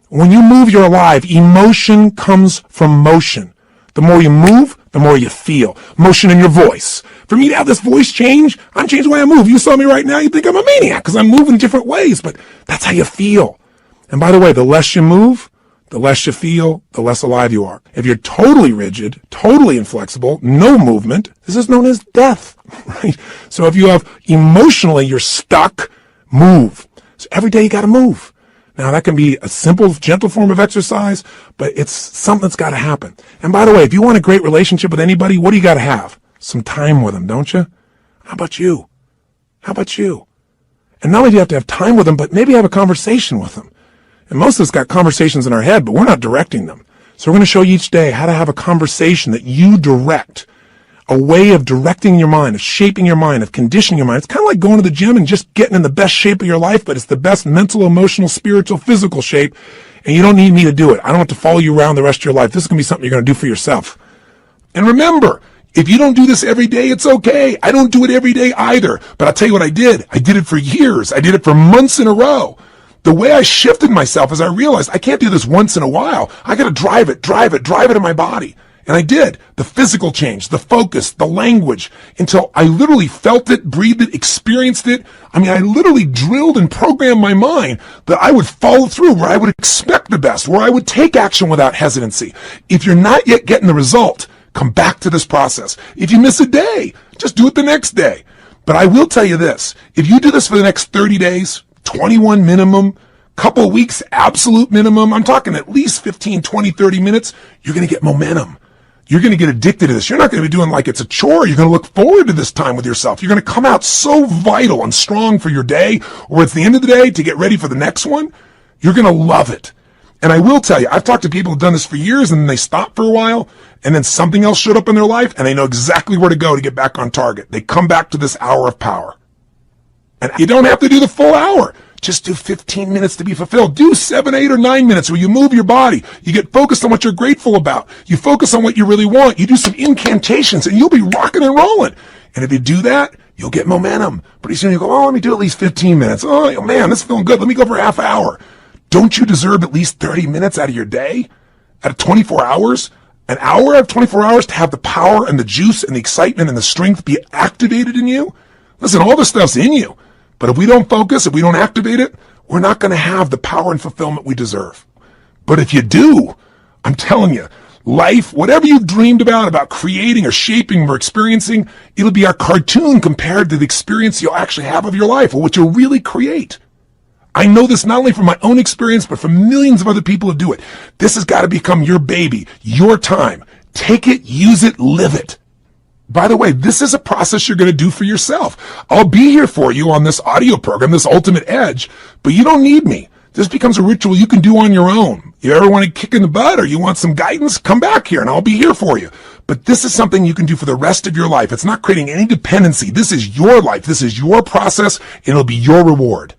[SPEAKER 1] When you move, you're alive. Emotion comes from motion. The more you move, the more you feel. Motion in your voice. For me to have this voice change, I'm changing the way I move. You saw me right now, you think I'm a maniac because I'm moving different ways, but that's how you feel. And by the way, the less you move, the less you feel, the less alive you are. If you're totally rigid, totally inflexible, no movement, this is known as death, right? So if you have emotionally, you're stuck, move. So every day you got to move. Now, that can be a simple, gentle form of exercise, but it's something that's got to happen. And by the way, if you want a great relationship with anybody, what do you got to have? Some time with them, don't you? How about you? And not only do you have to have time with them, but maybe have a conversation with them. And most of us got conversations in our head, but we're not directing them. So we're going to show you each day how to have a conversation that you direct. A way of directing your mind, of shaping your mind, of conditioning your mind. It's kind of like going to the gym and just getting in the best shape of your life, but it's the best mental, emotional, spiritual, physical shape. And you don't need me to do it. I don't have to follow you around the rest of your life. This is going to be something you're going to do for yourself. And remember, if you don't do this every day, it's okay. I don't do it every day either. But I'll tell you what I did. I did it for years. I did it for months in a row. The way I shifted myself is I realized I can't do this once in a while. I got to drive it in my body. And I did. The physical change, the focus, the language, until I literally felt it, breathed it, experienced it. I literally drilled and programmed my mind that I would follow through, where I would expect the best, where I would take action without hesitancy. If you're not yet getting the result, come back to this process. If you miss a day, just do it the next day. But I will tell you this. If you do this for the next 30 days, 21 minimum, couple of weeks, absolute minimum, I'm talking at least 15, 20, 30 minutes, you're going to get momentum. You're going to get addicted to this. You're not going to be doing like it's a chore. You're going to look forward to this time with yourself. You're going to come out so vital and strong for your day, or at the end of the day to get ready for the next one. You're going to love it. And I will tell you, I've talked to people who've done this for years and then they stop for a while and then something else showed up in their life and they know exactly where to go to get back on target. They come back to this hour of power. And you don't have to do the full hour. Just do 15 minutes to be fulfilled. Do 7, 8, or 9 minutes where you move your body. You get focused on what you're grateful about. You focus on what you really want. You do some incantations and you'll be rocking and rolling. And if you do that, you'll get momentum. Pretty soon you go, oh, let me do at least 15 minutes. Oh, man, this is feeling good. Let me go for a half hour. Don't you deserve at least 30 minutes out of your day? Out of 24 hours? An hour out of 24 hours to have the power and the juice and the excitement and the strength be activated in you? Listen, all this stuff's in you. But if we don't focus, if we don't activate it, we're not going to have the power and fulfillment we deserve. But if you do, I'm telling you, life, whatever you've dreamed about creating or shaping or experiencing, it'll be a cartoon compared to the experience you'll actually have of your life or what you'll really create. I know this not only from my own experience, but from millions of other people who do it. This has got to become your baby, your time. Take it, use it, live it. By the way, this is a process you're going to do for yourself. I'll be here for you on this audio program, this Ultimate Edge, but you don't need me. This becomes a ritual you can do on your own. You ever want to kick in the butt or you want some guidance? Come back here and I'll be here for you. But this is something you can do for the rest of your life. It's not creating any dependency. This is your life. This is your process, and it'll be your reward.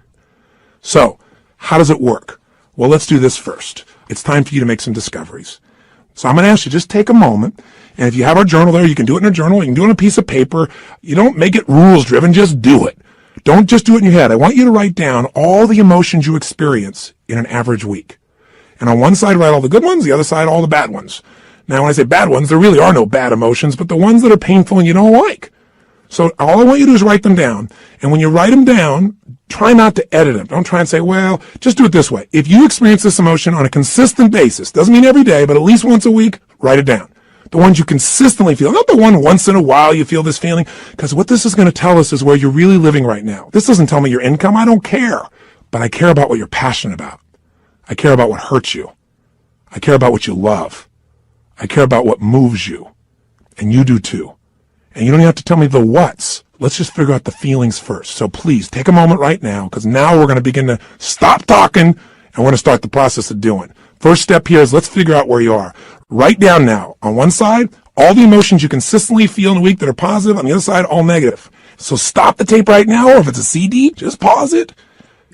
[SPEAKER 1] So, how does it work? Well, let's do this first. It's time for you to make some discoveries. So I'm going to ask you, just take a moment, and if you have our journal there, you can do it in a journal, you can do it on a piece of paper. You don't make it rules-driven, just do it. Don't just do it in your head. I want you to write down all the emotions you experience in an average week. And on one side, write all the good ones, the other side, all the bad ones. Now, when I say bad ones, there really are no bad emotions, but the ones that are painful and you don't like. So all I want you to do is write them down. And when you write them down, try not to edit them. Don't try and say, well, just do it this way. If you experience this emotion on a consistent basis, doesn't mean every day, but at least once a week, write it down. The ones you consistently feel, not the one once in a while you feel this feeling, because what this is going to tell us is where you're really living right now. This doesn't tell me your income. I don't care. But I care about what you're passionate about. I care about what hurts you. I care about what you love. I care about what moves you. And you do too. And you don't have to tell me the what's. Let's just figure out the feelings first. So please take a moment right now, because now we're going to begin to stop talking and we're going to start the process of doing. First step here is let's figure out where you are. Write down now, on one side, all the emotions you consistently feel in a week that are positive. On the other side, all negative. So stop the tape right now, or if it's a CD, just pause it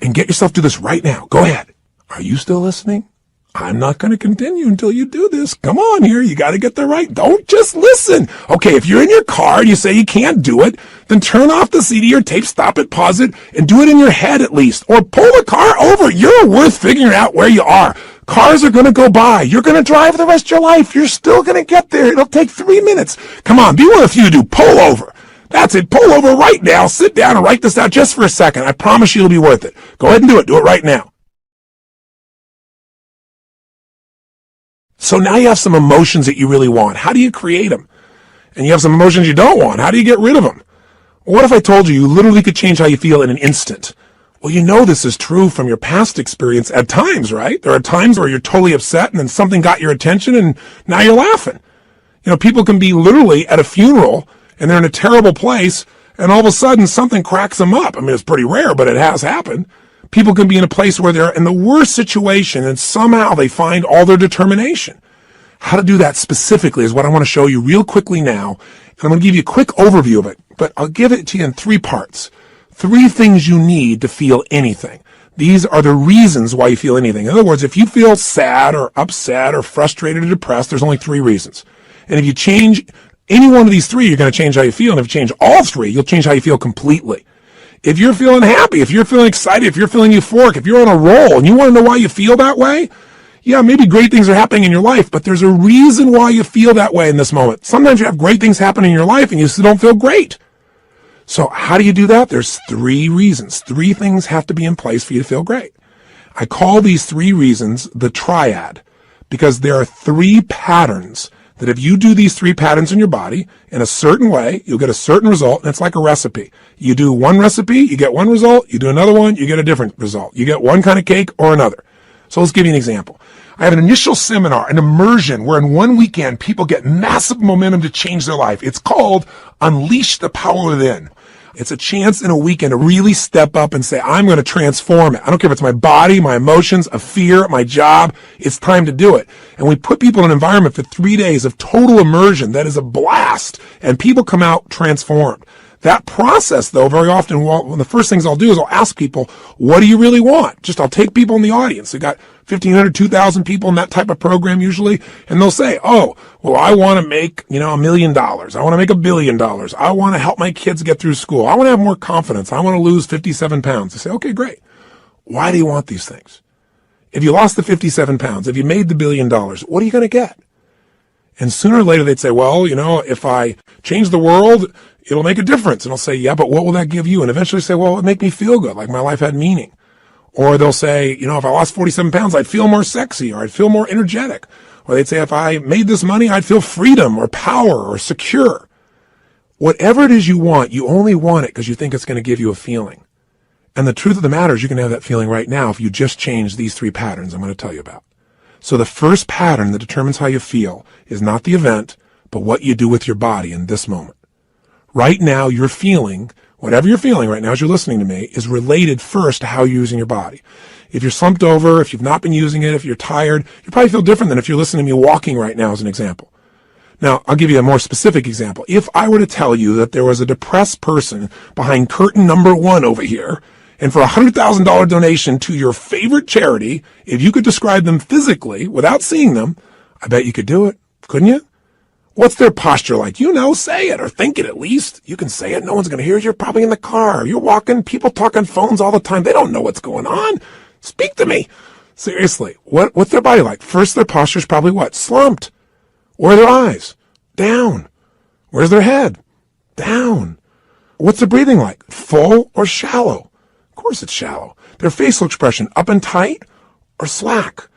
[SPEAKER 1] and get yourself to this right now. Go ahead. Are you still listening? I'm not going to continue until you do this. Come on here. You got to get there right. Don't just listen. Okay, if you're in your car and you say you can't do it, then turn off the CD or tape, stop it, pause it, and do it in your head at least. Or pull the car over. You're worth figuring out where you are. Cars are going to go by. You're going to drive the rest of your life. You're still going to get there. It'll take 3 minutes. Come on, be one of the few who do. Pull over. That's it. Pull over right now. Sit down and write this out just for a second. I promise you it'll be worth it. Go ahead and do it. Do it right now. So now you have some emotions that you really want. How do you create them? And you have some emotions you don't want. How do you get rid of them? What if I told you literally could change how you feel in an instant? Well, you know this is true from your past experience at times, right? There are times where you're totally upset and then something got your attention and now you're laughing. You know, people can be literally at a funeral and they're in a terrible place and all of a sudden something cracks them up. I mean, it's pretty rare, but it has happened. People can be in a place where they're in the worst situation and somehow they find all their determination. How to do that specifically is what I want to show you real quickly now. And I'm going to give you a quick overview of it, but I'll give it to you in 3 parts. 3 things you need to feel anything. These are the reasons why you feel anything. In other words, if you feel sad or upset or frustrated or depressed, there's only 3 reasons. And if you change any one of these 3, you're going to change how you feel. And if you change all 3, you'll change how you feel completely. If you're feeling happy, if you're feeling excited, if you're feeling euphoric, if you're on a roll and you want to know why you feel that way, yeah, maybe great things are happening in your life, but there's a reason why you feel that way in this moment. Sometimes you have great things happen in your life and you still don't feel great. So how do you do that? There's 3 reasons. 3 things have to be in place for you to feel great. I call these 3 reasons the triad because there are 3 patterns that if you do these 3 patterns in your body in a certain way, you'll get a certain result, and it's like a recipe. You do one recipe, you get one result. You do another one, you get a different result. You get one kind of cake or another. So let's give you an example. I have an initial seminar, an immersion, where in one weekend, people get massive momentum to change their life. It's called Unleash the Power Within. It's a chance in a weekend to really step up and say, I'm going to transform it. I don't care if it's my body, my emotions, a fear, my job. It's time to do it. And we put people in an environment for 3 days of total immersion that is a blast. And people come out transformed. That process, though, very often, one of the first things I'll do is I'll ask people, what do you really want? I'll take people in the audience. We got 1,500, 2,000 people in that type of program usually, and they'll say, oh, well, I want to make, $1 million. I want to make $1 billion. I want to help my kids get through school. I want to have more confidence. I want to lose 57 pounds. I say, okay, great. Why do you want these things? If you lost the 57 pounds, if you made the $1 billion, what are you going to get? And sooner or later they'd say, well, if I change the world, it'll make a difference. And I'll say, yeah, but what will that give you? And eventually say, well, it'll make me feel good, like my life had meaning. Or they'll say, if I lost 47 pounds, I'd feel more sexy or I'd feel more energetic. Or they'd say, if I made this money, I'd feel freedom or power or secure. Whatever it is you want, you only want it because you think it's going to give you a feeling. And the truth of the matter is you can have that feeling right now if you just change these 3 patterns I'm going to tell you about. So the first pattern that determines how you feel is not the event, but what you do with your body in this moment. Right now, you're feeling, whatever you're feeling right now as you're listening to me, is related first to how you're using your body. If you're slumped over, if you've not been using it, if you're tired, you probably feel different than if you're listening to me walking right now as an example. Now, I'll give you a more specific example. If I were to tell you that there was a depressed person behind curtain number 1 over here, and for a $100,000 donation to your favorite charity, if you could describe them physically without seeing them, I bet you could do it, couldn't you? What's their posture like? You know, say it or think it at least. You can say it. No one's going to hear it. You're probably in the car. You're walking. People talk on phones all the time. They don't know what's going on. Speak to me. Seriously. What's their body like? First, their posture's probably what? Slumped. Where are their eyes? Down. Where's their head? Down. What's their breathing like? Full or shallow? Of course it's shallow. Their facial expression, up and tight or slack?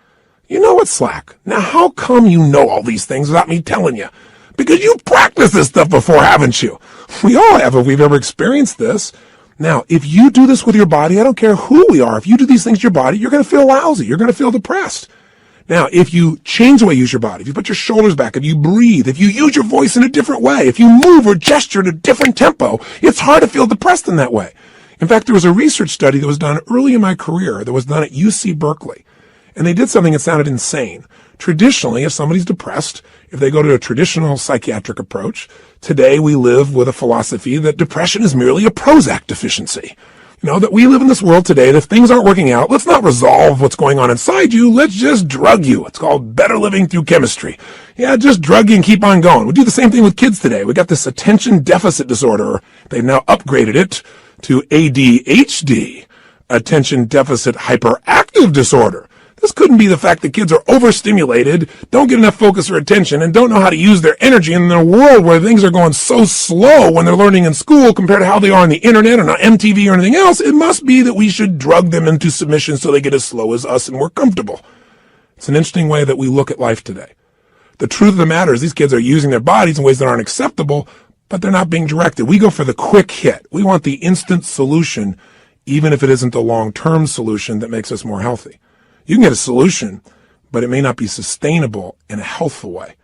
[SPEAKER 1] You know it's slack. Now, how come you know all these things without me telling you? Because you've practiced this stuff before, haven't you? We all have if we've ever experienced this. Now, if you do this with your body, I don't care who we are. If you do these things to your body, you're going to feel lousy. You're going to feel depressed. Now, if you change the way you use your body, if you put your shoulders back, if you breathe, if you use your voice in a different way, if you move or gesture at a different tempo, it's hard to feel depressed in that way. In fact, there was a research study that was done early in my career that was done at UC Berkeley. And they did something that sounded insane. Traditionally, if somebody's depressed, if they go to a traditional psychiatric approach, today we live with a philosophy that depression is merely a Prozac deficiency. You know, that we live in this world today, that if things aren't working out, let's not resolve what's going on inside you, let's just drug you. It's called better living through chemistry. Yeah, just drug you and keep on going. We do the same thing with kids today. We got this attention deficit disorder. They've now upgraded it to ADHD, attention deficit hyperactive disorder. This couldn't be the fact that kids are overstimulated, don't get enough focus or attention, and don't know how to use their energy in a world where things are going so slow when they're learning in school compared to how they are on the internet or on MTV or anything else. It must be that we should drug them into submission so they get as slow as us and we're comfortable. It's an interesting way that we look at life today. The truth of the matter is these kids are using their bodies in ways that aren't acceptable, but they're not being directed. We go for the quick hit. We want the instant solution, even if it isn't the long-term solution that makes us more healthy. You can get a solution, but it may not be sustainable in a healthful way.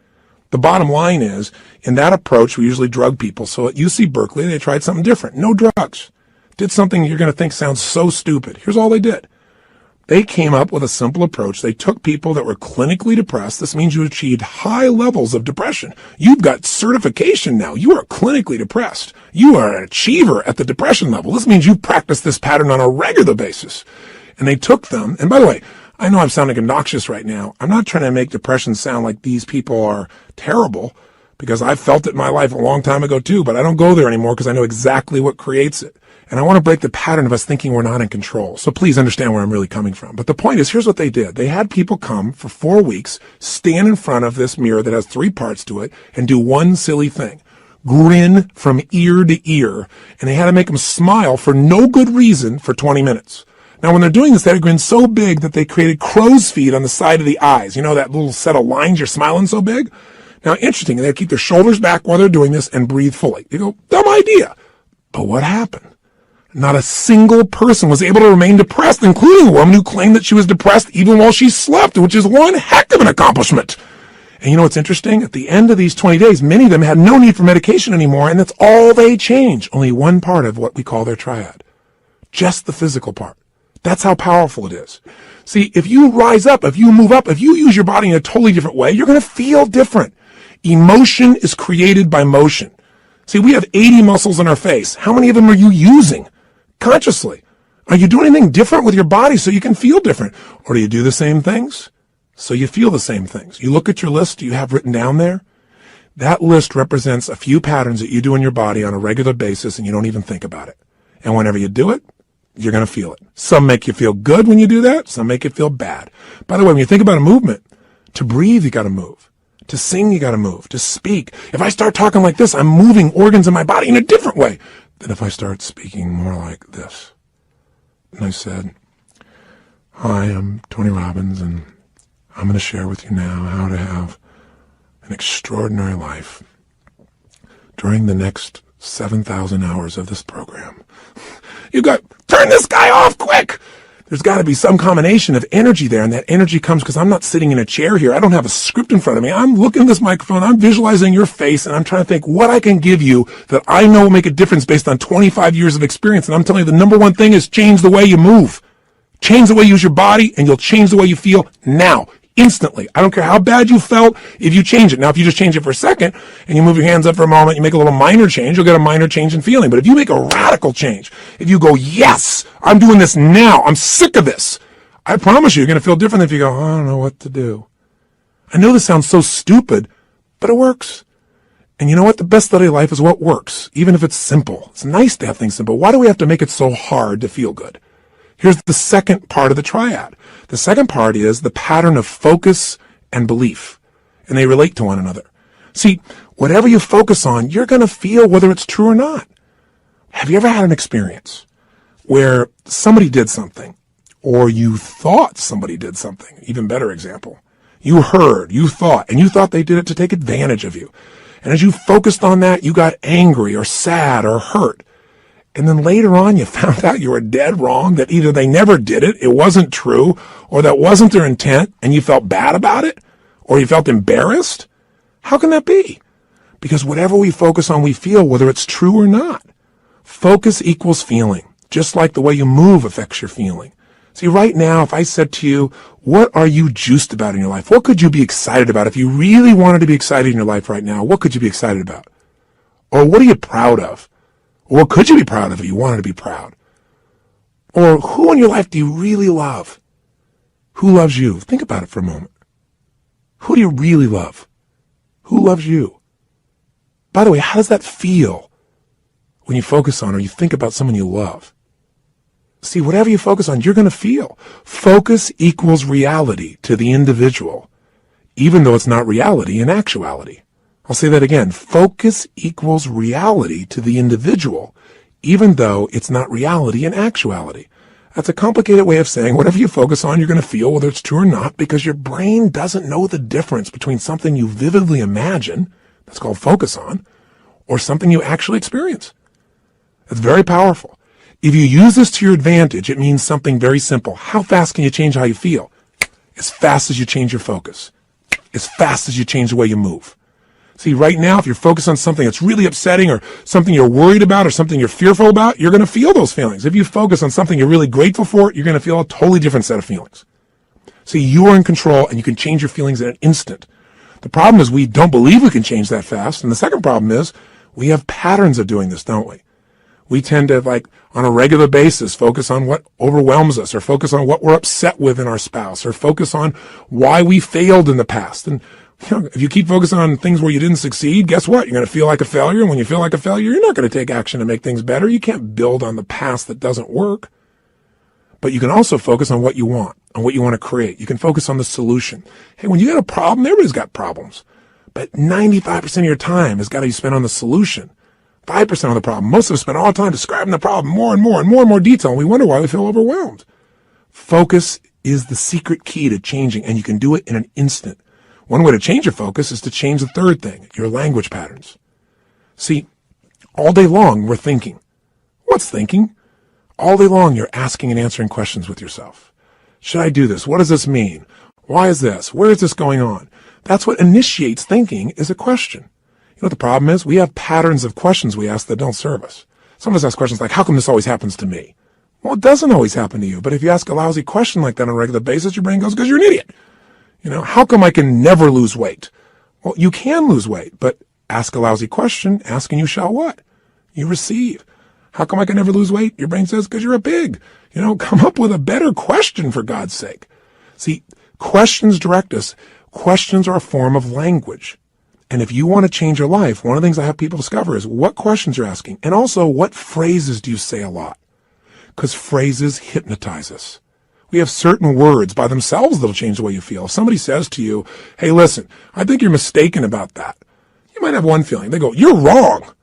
[SPEAKER 1] The bottom line is, in that approach, we usually drug people. So at UC Berkeley, they tried something different. No drugs. Did something you're going to think sounds so stupid. Here's all they did. They came up with a simple approach. They took people that were clinically depressed. This means you achieved high levels of depression. You've got certification now. You are clinically depressed. You are an achiever at the depression level. This means you practice this pattern on a regular basis. And they took them, and by the way, I know I'm sounding obnoxious right now. I'm not trying to make depression sound like these people are terrible, because I felt it in my life a long time ago too, but I don't go there anymore because I know exactly what creates it. And I want to break the pattern of us thinking we're not in control. So please understand where I'm really coming from. But the point is, here's what they did. They had people come for 4 weeks, stand in front of this mirror that has 3 parts to it, and do one silly thing. Grin from ear to ear. And they had to make them smile for no good reason for 20 minutes. Now, when they're doing this, they had a grin so big that they created crow's feet on the side of the eyes. You know, that little set of lines you're smiling so big? Now, interesting, they keep their shoulders back while they're doing this and breathe fully. You go, dumb idea. But what happened? Not a single person was able to remain depressed, including a woman who claimed that she was depressed even while she slept, which is one heck of an accomplishment. And you know what's interesting? At the end of these 20 days, many of them had no need for medication anymore, and that's all they changed. Only one part of what we call their triad. Just the physical part. That's how powerful it is. See, if you rise up, if you move up, if you use your body in a totally different way, you're going to feel different. Emotion is created by motion. See, we have 80 muscles in our face. How many of them are you using consciously? Are you doing anything different with your body so you can feel different? Or do you do the same things so you feel the same things? You look at your list you have written down there. That list represents a few patterns that you do in your body on a regular basis and you don't even think about it. And whenever you do it, you're going to feel it. Some make you feel good when you do that. Some make it feel bad. By the way, when you think about a movement, to breathe, you got to move. To sing, you got to move. To speak. If I start talking like this, I'm moving organs in my body in a different way than if I start speaking more like this. And I said, hi, I'm Tony Robbins, and I'm going to share with you now how to have an extraordinary life during the next 7,000 hours of this program. You've got turn this guy off quick. There's got to be some combination of energy there, and that energy comes because I'm not sitting in a chair here. I don't have a script in front of me. I'm looking at this microphone, I'm visualizing your face, and I'm trying to think what I can give you that I know will make a difference based on 25 years of experience. And I'm telling you, the number one thing is change the way you move. Change the way you use your body, and you'll change the way you feel now. Instantly. I don't care how bad you felt if you change it. Now, if you just change it for a second and you move your hands up for a moment, you make a little minor change, you'll get a minor change in feeling. But if you make a radical change, if you go, yes, I'm doing this now, I'm sick of this, I promise you're going to feel different than if you go, I don't know what to do. I know this sounds so stupid, but it works. And you know what? The best study of life is what works, even if it's simple. It's nice to have things simple. Why do we have to make it so hard to feel good? Here's the second part of the triad. The second part is the pattern of focus and belief, and they relate to one another. See, whatever you focus on, you're going to feel whether it's true or not. Have you ever had an experience where somebody did something, or you thought somebody did something? Even better example. You heard, you thought, and you thought they did it to take advantage of you. And as you focused on that, you got angry or sad or hurt. And then later on, you found out you were dead wrong, that either they never did it, it wasn't true, or that wasn't their intent, and you felt bad about it, or you felt embarrassed. How can that be? Because whatever we focus on, we feel, whether it's true or not. Focus equals feeling, just like the way you move affects your feeling. See, right now, if I said to you, what are you juiced about in your life? What could you be excited about? If you really wanted to be excited in your life right now, what could you be excited about? Or what are you proud of? Or what could you be proud of if you wanted to be proud? Or who in your life do you really love? Who loves you? Think about it for a moment. Who do you really love? Who loves you? By the way, how does that feel when you focus on or you think about someone you love? See, whatever you focus on, you're going to feel. Focus equals reality to the individual, even though it's not reality in actuality. I'll say that again. Focus equals reality to the individual, even though it's not reality in actuality. That's a complicated way of saying whatever you focus on, you're going to feel, whether it's true or not, because your brain doesn't know the difference between something you vividly imagine, that's called focus on, or something you actually experience. It's very powerful. If you use this to your advantage, it means something very simple. How fast can you change how you feel? As fast as you change your focus. As fast as you change the way you move. See, right now, if you're focused on something that's really upsetting or something you're worried about or something you're fearful about, you're going to feel those feelings. If you focus on something you're really grateful for, you're going to feel a totally different set of feelings. See, you are in control and you can change your feelings in an instant. The problem is we don't believe we can change that fast. And the second problem is we have patterns of doing this, don't we? We tend to, on a regular basis, focus on what overwhelms us or focus on what we're upset with in our spouse or focus on why we failed in the past. And if you keep focusing on things where you didn't succeed, guess what? You're going to feel like a failure. And when you feel like a failure, you're not going to take action to make things better. You can't build on the past that doesn't work. But you can also focus on what you want, on what you want to create. You can focus on the solution. Hey, when you got a problem, everybody's got problems. But 95% of your time has got to be spent on the solution. 5% of the problem. Most of us spend all the time describing the problem more and more and more and more detail, and we wonder why we feel overwhelmed. Focus is the secret key to changing, and you can do it in an instant. One way to change your focus is to change the third thing, your language patterns. See, all day long we're thinking. What's thinking? All day long you're asking and answering questions with yourself. Should I do this? What does this mean? Why is this? Where is this going on? That's what initiates thinking, is a question. You know what the problem is? We have patterns of questions we ask that don't serve us. Some of us ask questions like, how come this always happens to me? Well, it doesn't always happen to you. But if you ask a lousy question like that on a regular basis, your brain goes, because you're an idiot. How come I can never lose weight? Well, you can lose weight, but ask a lousy question, ask and you shall what? You receive. How come I can never lose weight? Your brain says, because you're a pig. Come up with a better question for God's sake. See, questions direct us. Questions are a form of language. And if you want to change your life, one of the things I have people discover is what questions you're asking. And also, what phrases do you say a lot? Because phrases hypnotize us. We have certain words by themselves that'll change the way you feel. If somebody says to you, hey, listen, I think you're mistaken about that. You might have one feeling. They go, you're wrong.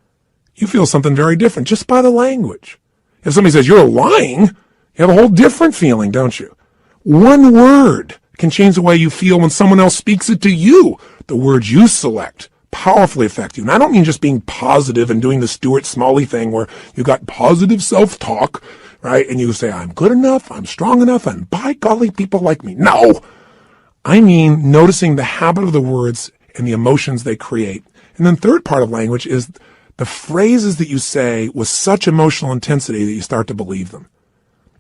[SPEAKER 1] You feel something very different just by the language. If somebody says you're lying, you have a whole different feeling, don't you? One word can change the way you feel when someone else speaks it to you. The words you select powerfully affect you. And I don't mean just being positive and doing the Stuart Smalley thing where you got positive self-talk right? And you say, I'm good enough, I'm strong enough, and by golly, people like me. No! I mean noticing the habit of the words and the emotions they create. And then third part of language is the phrases that you say with such emotional intensity that you start to believe them.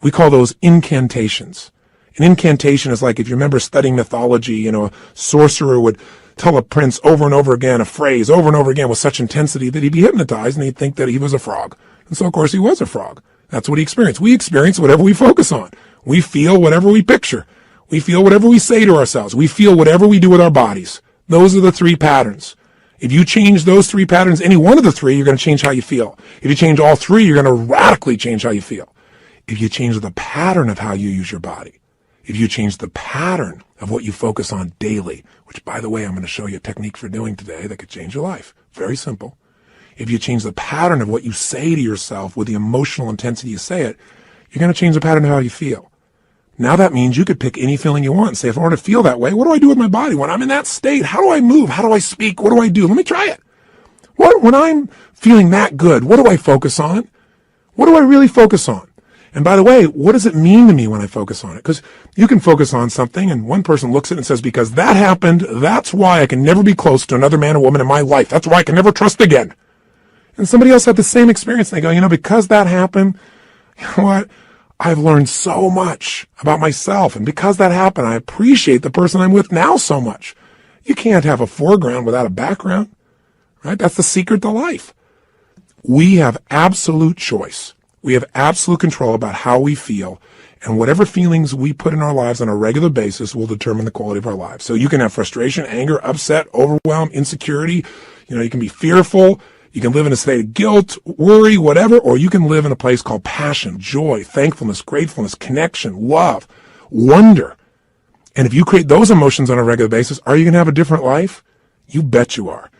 [SPEAKER 1] We call those incantations. An incantation is like, if you remember studying mythology, a sorcerer would tell a prince over and over again a phrase over and over again with such intensity that he'd be hypnotized and he'd think that he was a frog. And so, of course, he was a frog. That's what he experienced. We experience whatever we focus on. We feel whatever we picture. We feel whatever we say to ourselves. We feel whatever we do with our bodies. Those are the three patterns. If you change those three patterns, any one of the three, you're going to change how you feel. If you change all three, you're going to radically change how you feel. If you change the pattern of how you use your body, if you change the pattern of what you focus on daily, which, by the way, I'm going to show you a technique for doing today that could change your life. Very simple. If you change the pattern of what you say to yourself with the emotional intensity you say it, you're going to change the pattern of how you feel. Now that means you could pick any feeling you want and say, if I want to feel that way, what do I do with my body? When I'm in that state, how do I move? How do I speak? What do I do? Let me try it. When I'm feeling that good, what do I focus on? What do I really focus on? And by the way, what does it mean to me when I focus on it? Because you can focus on something and one person looks at it and says, because that happened, that's why I can never be close to another man or woman in my life. That's why I can never trust again. And somebody else had the same experience. And they go, because that happened, you know what? I've learned so much about myself. And because that happened, I appreciate the person I'm with now so much. You can't have a foreground without a background, right? That's the secret to life. We have absolute choice. We have absolute control about how we feel. And whatever feelings we put in our lives on a regular basis will determine the quality of our lives. So you can have frustration, anger, upset, overwhelm, insecurity. You can be fearful. You can live in a state of guilt, worry, whatever, or you can live in a place called passion, joy, thankfulness, gratefulness, connection, love, wonder. And if you create those emotions on a regular basis, are you going to have a different life? You bet you are.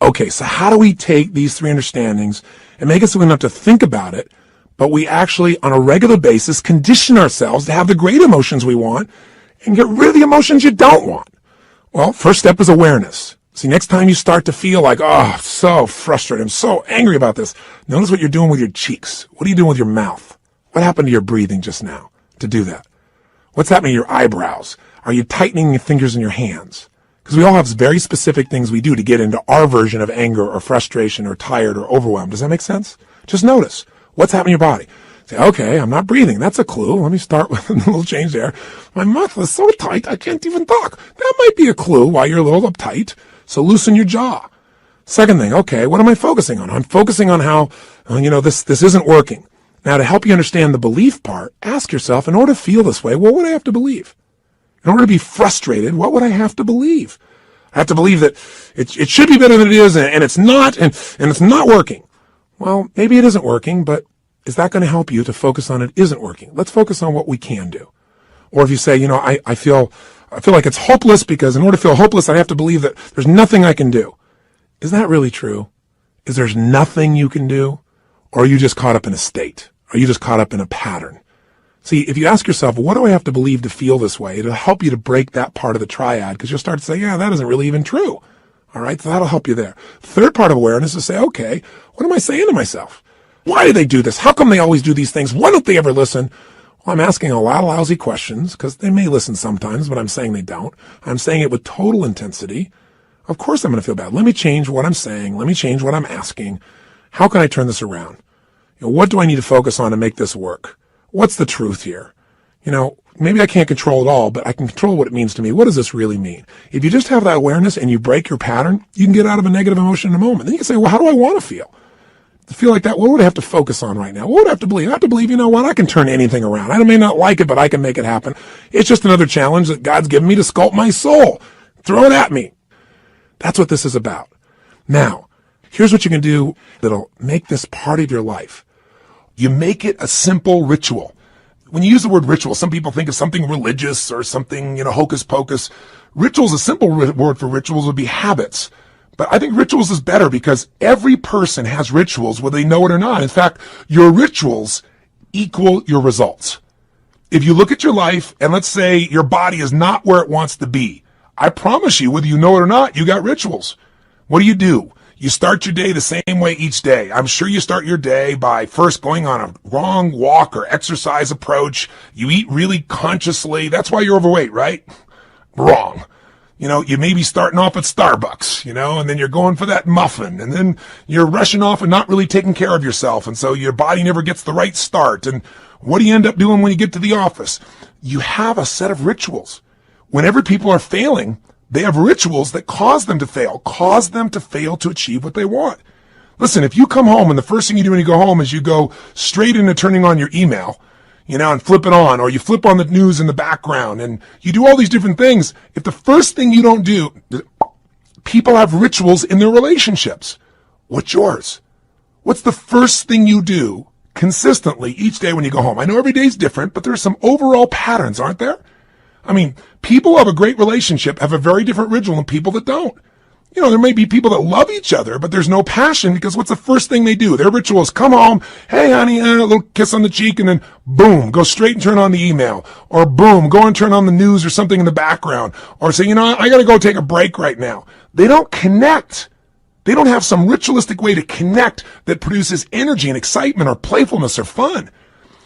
[SPEAKER 1] Okay, so how do we take these three understandings and make it so we don't have to think about it, but we actually, on a regular basis, condition ourselves to have the great emotions we want and get rid of the emotions you don't want? Well, first step is awareness. See, next time you start to feel like, I'm so frustrated, I'm so angry about this, notice what you're doing with your cheeks. What are you doing with your mouth? What happened to your breathing just now to do that? What's happening to your eyebrows? Are you tightening your fingers in your hands? Because we all have very specific things we do to get into our version of anger or frustration or tired or overwhelmed. Does that make sense? Just notice what's happening in your body. Say, okay, I'm not breathing. That's a clue. Let me start with a little change there. My mouth is so tight, I can't even talk. That might be a clue why you're a little uptight. So loosen your jaw. Second thing, okay, what am I focusing on? I'm focusing on how, this isn't working. Now, to help you understand the belief part, ask yourself, in order to feel this way, what would I have to believe? In order to be frustrated, what would I have to believe? I have to believe that it should be better than it is, and it's not, and it's not working. Well, maybe it isn't working, but is that going to help you to focus on it isn't working? Let's focus on what we can do. Or if you say, I feel like it's hopeless because in order to feel hopeless, I have to believe that there's nothing I can do. Is that really true? Is there's nothing you can do? Or are you just caught up in a state? Are you just caught up in a pattern? See, if you ask yourself, what do I have to believe to feel this way? It'll help you to break that part of the triad because you'll start to say, yeah, that isn't really even true. All right, so that'll help you there. Third part of awareness is to say, okay, what am I saying to myself? Why do they do this? How come they always do these things? Why don't they ever listen? Well, I'm asking a lot of lousy questions because they may listen sometimes, but I'm saying they don't. I'm saying it with total intensity. Of course I'm going to feel bad. Let me change what I'm saying. Let me change what I'm asking. How can I turn this around? What do I need to focus on to make this work? What's the truth here? Maybe I can't control it all, but I can control what it means to me. What does this really mean? If you just have that awareness and you break your pattern, you can get out of a negative emotion in a moment. Then you can say, well, how do I want to feel? To feel like that, what would I have to focus on right now? What would I have to believe? I have to believe, I can turn anything around. I may not like it, but I can make it happen. It's just another challenge that God's given me to sculpt my soul. Throw it at me. That's what this is about. Now, here's what you can do that'll make this part of your life. You make it a simple ritual. When you use the word ritual, some people think of something religious or something, hocus pocus. Rituals, a simple word for rituals would be habits. But I think rituals is better because every person has rituals whether they know it or not. In fact, your rituals equal your results. If you look at your life and let's say your body is not where it wants to be, I promise you, whether you know it or not, you got rituals. What do? You start your day the same way each day. I'm sure you start your day by first going on a wrong walk or exercise approach. You eat really consciously. That's why you're overweight, right? Wrong. You may be starting off at Starbucks, and then you're going for that muffin, and then you're rushing off and not really taking care of yourself. And so your body never gets the right start. And what do you end up doing when you get to the office? You have a set of rituals. Whenever people are failing, they have rituals that cause them to fail to achieve what they want. Listen, if you come home and the first thing you do when you go home is you go straight into turning on your email, and flip it on, or you flip on the news in the background, and you do all these different things. If the first thing you don't do, people have rituals in their relationships. What's yours? What's the first thing you do consistently each day when you go home? I know every day's different, but there's some overall patterns, aren't there? I mean, people who have a great relationship have a very different ritual than people that don't. There may be people that love each other, but there's no passion because what's the first thing they do? Their ritual is come home, hey honey, a little kiss on the cheek, and then boom, go straight and turn on the email. Or boom, go and turn on the news or something in the background. Or say, I gotta go take a break right now. They don't connect. They don't have some ritualistic way to connect that produces energy and excitement or playfulness or fun.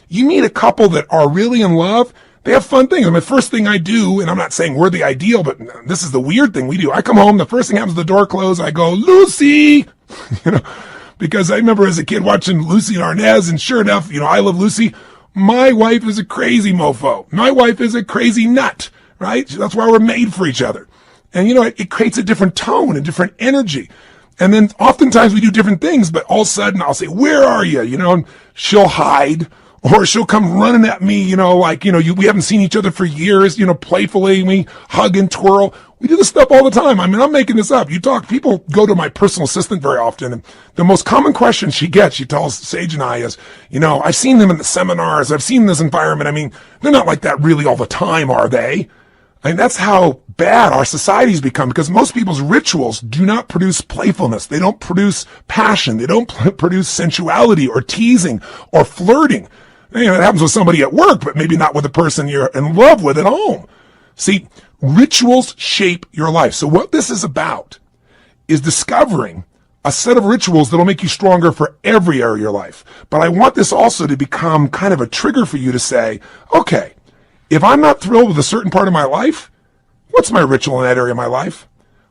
[SPEAKER 1] You meet a couple that are really in love. They have fun things. The first thing I do, and I'm not saying we're the ideal, but this is the weird thing we do. I come home, the first thing happens, the door closes, I go, Lucy! Because I remember as a kid watching Lucy and Arnaz, and sure enough, I love Lucy. My wife is a crazy mofo. My wife is a crazy nut, right? That's why we're made for each other. And it creates a different tone, a different energy. And then oftentimes we do different things, but all of a sudden I'll say, where are you? And she'll hide. Or she'll come running at me, we haven't seen each other for years, playfully, we hug and twirl. We do this stuff all the time. I mean, I'm making this up. People go to my personal assistant very often, and the most common question she gets, she tells Sage and I is, I've seen them in the seminars, I've seen this environment. I mean, they're not like that really all the time, are they? I mean, that's how bad our society's become, because most people's rituals do not produce playfulness. They don't produce passion. They don't produce sensuality or teasing or flirting. It happens with somebody at work, but maybe not with the person you're in love with at home. See, rituals shape your life. So what this is about is discovering a set of rituals that'll make you stronger for every area of your life. But I want this also to become kind of a trigger for you to say, okay, if I'm not thrilled with a certain part of my life, what's my ritual in that area of my life?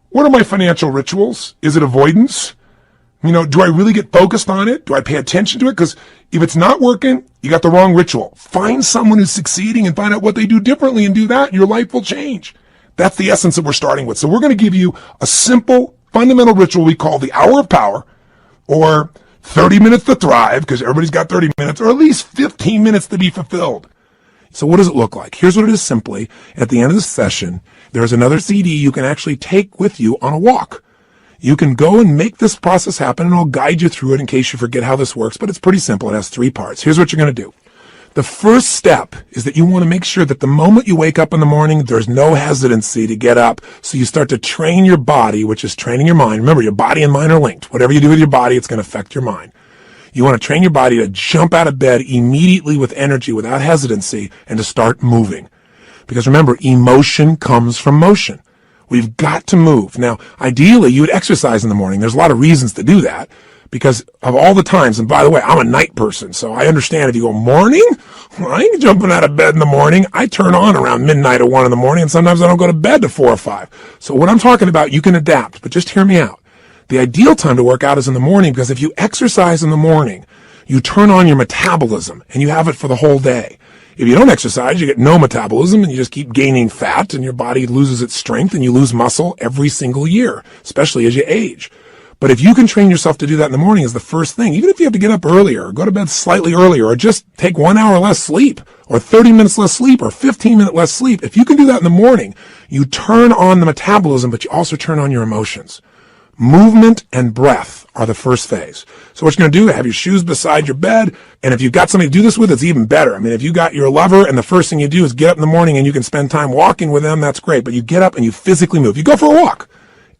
[SPEAKER 1] What are my financial rituals? Is it avoidance? Do I really get focused on it? Do I pay attention to it? Because if it's not working, you got the wrong ritual. Find someone who's succeeding and find out what they do differently and do that, and your life will change. That's the essence that we're starting with. So we're going to give you a simple, fundamental ritual we call the hour of power, or 30 minutes to thrive, because everybody's got 30 minutes, or at least 15 minutes to be fulfilled. So what does it look like? Here's what it is simply. At the end of the session, there's another CD you can actually take with you on a walk. You can go and make this process happen, and I'll guide you through it in case you forget how this works, but it's pretty simple. It has 3 parts. Here's what you're going to do. The first step is that you want to make sure that the moment you wake up in the morning, there's no hesitancy to get up. So you start to train your body, which is training your mind. Remember, your body and mind are linked. Whatever you do with your body, it's going to affect your mind. You want to train your body to jump out of bed immediately with energy, without hesitancy, and to start moving. Because remember, emotion comes from motion. We've got to move. Now, ideally, you would exercise in the morning. There's a lot of reasons to do that because of all the times. And by the way, I'm a night person, so I understand if you go morning, I ain't jumping out of bed in the morning. I turn on around midnight or 1 in the morning, and sometimes I don't go to bed to 4 or 5. So what I'm talking about, you can adapt, but just hear me out. The ideal time to work out is in the morning, because if you exercise in the morning, you turn on your metabolism, and you have it for the whole day. If you don't exercise, you get no metabolism and you just keep gaining fat and your body loses its strength and you lose muscle every single year, especially as you age. But if you can train yourself to do that in the morning as the first thing, even if you have to get up earlier, or go to bed slightly earlier, or just take 1 hour less sleep, or 30 minutes less sleep, or 15 minutes less sleep, if you can do that in the morning, you turn on the metabolism, but you also turn on your emotions. Movement and breath are the first phase. So what you're going to do, have your shoes beside your bed, and if you've got somebody to do this with, it's even better. I mean, if you got your lover and the first thing you do is get up in the morning and you can spend time walking with them, that's great. But you get up and you physically move. You go for a walk.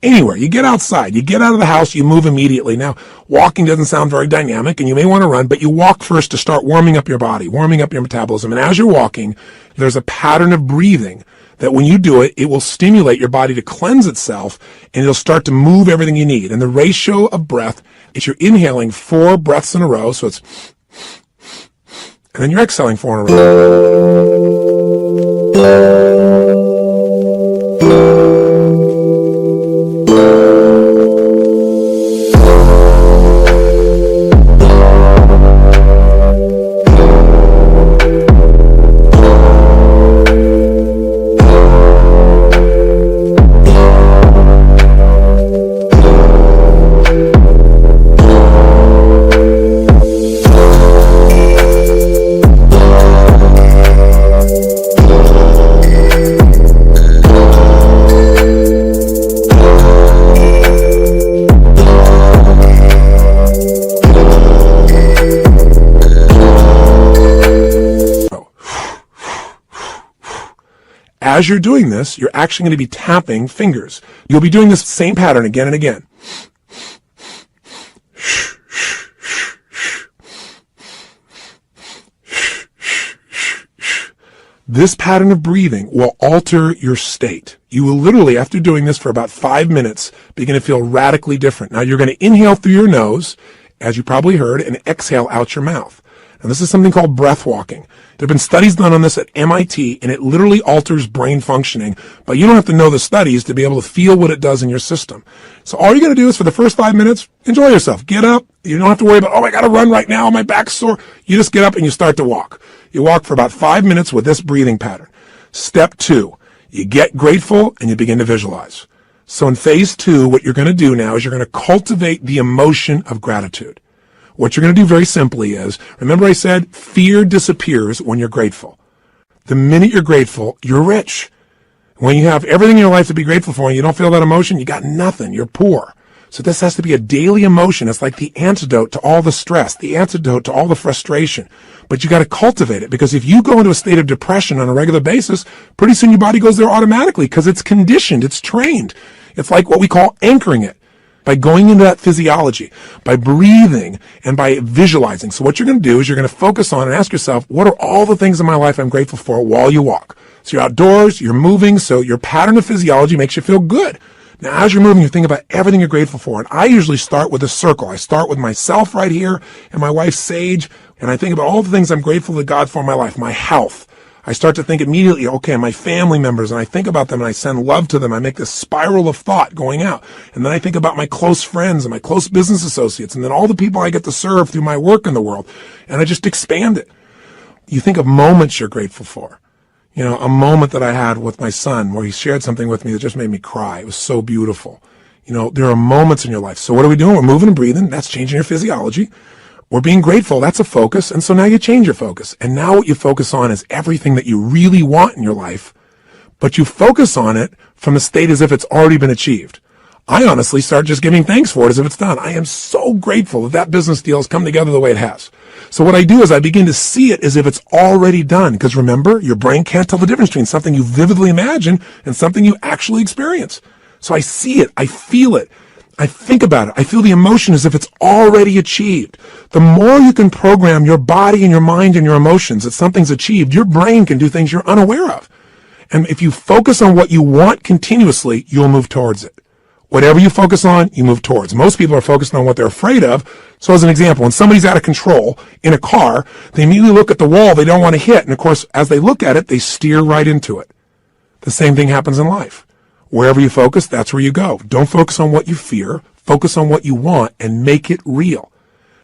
[SPEAKER 1] Anywhere. You get outside. You get out of the house. You move immediately. Now, walking doesn't sound very dynamic, and you may want to run, but you walk first to start warming up your body, warming up your metabolism. And as you're walking, there's a pattern of breathing that when you do it, it will stimulate your body to cleanse itself, and it'll start to move everything you need. And the ratio of breath is you're inhaling 4 breaths in a row, so it's, and then you're exhaling 4 in a row. As you're doing this, you're actually going to be tapping fingers. You'll be doing this same pattern again and again. This pattern of breathing will alter your state. You will literally, after doing this for about 5 minutes, begin to feel radically different. Now, you're going to inhale through your nose, as you probably heard, and exhale out your mouth. Now, this is something called breath walking. There have been studies done on this at MIT, and it literally alters brain functioning, but you don't have to know the studies to be able to feel what it does in your system. So all you're going to do is for the first 5 minutes, enjoy yourself. Get up. You don't have to worry about, oh, I got to run right now. My back's sore. You just get up and you start to walk. You walk for about 5 minutes with this breathing pattern. Step 2, you get grateful and you begin to visualize. So in phase 2, what you're going to do now is you're going to cultivate the emotion of gratitude. What you're going to do very simply is, remember I said fear disappears when you're grateful. The minute you're grateful, you're rich. When you have everything in your life to be grateful for and you don't feel that emotion, you got nothing. You're poor. So this has to be a daily emotion. It's like the antidote to all the stress, the antidote to all the frustration. But you got to cultivate it, because if you go into a state of depression on a regular basis, pretty soon your body goes there automatically because it's conditioned, it's trained. It's like what we call anchoring it. By going into that physiology, by breathing, and by visualizing. So what you're going to do is you're going to focus on and ask yourself, what are all the things in my life I'm grateful for while you walk? So you're outdoors, you're moving, so your pattern of physiology makes you feel good. Now, as you're moving, you think about everything you're grateful for. And I usually start with a circle. I start with myself right here and my wife, Sage, and I think about all the things I'm grateful to God for in my life, my health. I start to think immediately, okay, my family members, and I think about them and I send love to them. I make this spiral of thought going out. And then I think about my close friends and my close business associates, and then all the people I get to serve through my work in the world. And I just expand it. You think of moments you're grateful for. You know, a moment that I had with my son where he shared something with me that just made me cry. It was so beautiful. You know, there are moments in your life. So what are we doing? We're moving and breathing. That's changing your physiology. We're being grateful. That's a focus. And so now you change your focus. And now what you focus on is everything that you really want in your life, but you focus on it from the state as if it's already been achieved. I honestly start just giving thanks for it as if it's done. I am so grateful that business deal has come together the way it has. So what I do is I begin to see it as if it's already done. Because remember, your brain can't tell the difference between something you vividly imagine and something you actually experience. So I see it. I feel it. I think about it. I feel the emotion as if it's already achieved. The more you can program your body and your mind and your emotions that something's achieved, your brain can do things you're unaware of. And if you focus on what you want continuously, you'll move towards it. Whatever you focus on, you move towards. Most people are focused on what they're afraid of. So as an example, when somebody's out of control in a car, they immediately look at the wall they don't want to hit. And of course, as they look at it, they steer right into it. The same thing happens in life. Wherever you focus, that's where you go. Don't focus on what you fear. Focus on what you want and make it real.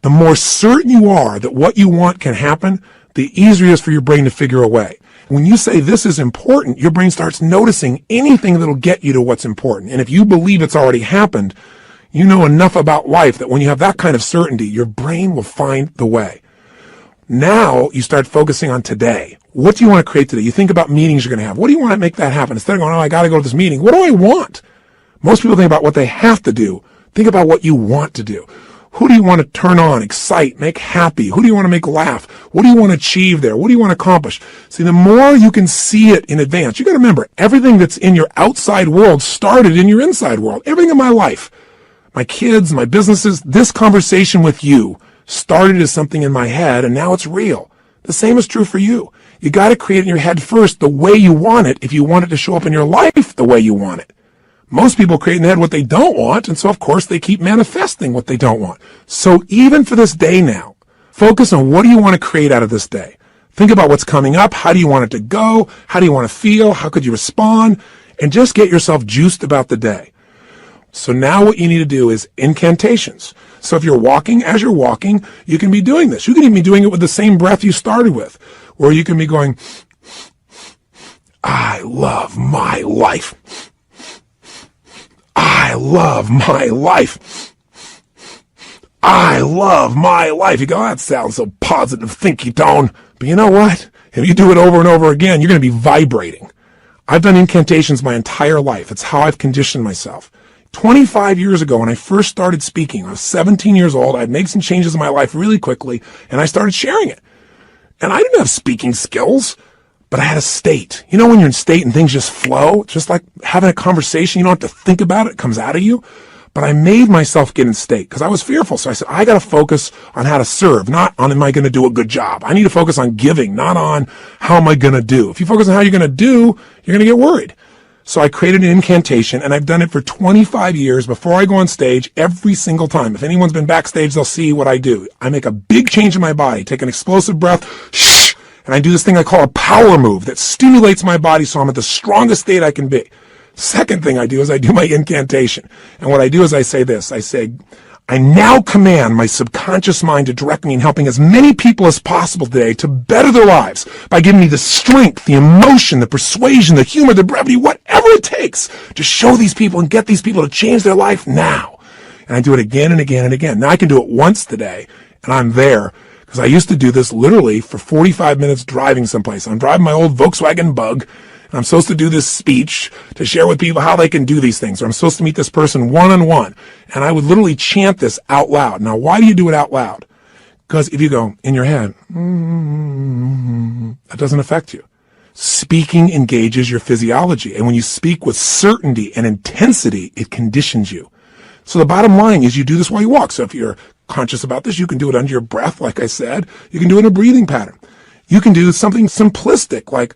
[SPEAKER 1] The more certain you are that what you want can happen, the easier it is for your brain to figure a way. When you say this is important, your brain starts noticing anything that'll get you to what's important. And if you believe it's already happened, you know enough about life that when you have that kind of certainty, your brain will find the way. Now you start focusing on today. What do you want to create today? You think about meetings you're going to have. What do you want to make that happen? Instead of going, oh, I got to go to this meeting. What do I want? Most people think about what they have to do. Think about what you want to do. Who do you want to turn on, excite, make happy? Who do you want to make laugh? What do you want to achieve there? What do you want to accomplish? See, the more you can see it in advance, you got to remember, everything that's in your outside world started in your inside world. Everything in my life, my kids, my businesses, this conversation with you started as something in my head, and now it's real. The same is true for you. You got to create in your head first the way you want it if you want it to show up in your life the way you want it. Most people create in their head what they don't want, and so of course they keep manifesting what they don't want. So even for this day now, focus on what do you want to create out of this day. Think about what's coming up. How do you want it to go? How do you want to feel? How could you respond? And just get yourself juiced about the day. So now what you need to do is incantations. So if you're walking, as you're walking, you can be doing this. You can even be doing it with the same breath you started with, or you can be going, I love my life. I love my life. I love my life. You go, that sounds so positive, thinky tone. But you know what? If you do it over and over again, you're going to be vibrating. I've done incantations my entire life. It's how I've conditioned myself. 25 years ago, when I first started speaking, I was 17 years old. I'd made some changes in my life really quickly, and I started sharing it. And I didn't have speaking skills, but I had a state. You know when you're in state and things just flow? It's just like having a conversation. You don't have to think about it. It comes out of you. But I made myself get in state because I was fearful. So I said, I got to focus on how to serve, not on am I going to do a good job. I need to focus on giving, not on how am I going to do. If you focus on how you're going to do, you're going to get worried. So I created an incantation, and I've done it for 25 years before I go on stage every single time. If anyone's been backstage, they'll see what I do. I make a big change in my body, take an explosive breath, shh, and I do this thing I call a power move that stimulates my body so I'm at the strongest state I can be. Second thing I do is I do my incantation. And what I do is I say this. I say, I now command my subconscious mind to direct me in helping as many people as possible today to better their lives by giving me the strength, the emotion, the persuasion, the humor, the brevity, whatever it takes to show these people and get these people to change their life now. And I do it again and again and again. Now I can do it once today, and I'm there. Because I used to do this literally for 45 minutes driving someplace. I'm driving my old Volkswagen Bug, and I'm supposed to do this speech to share with people how they can do these things. Or I'm supposed to meet this person one-on-one. And I would literally chant this out loud. Now, why do you do it out loud? Because if you go in your head, that doesn't affect you. Speaking engages your physiology. And when you speak with certainty and intensity, it conditions you. So the bottom line is you do this while you walk. So if you're conscious about this, you can do it under your breath, like I said. You can do it in a breathing pattern. You can do something simplistic, like,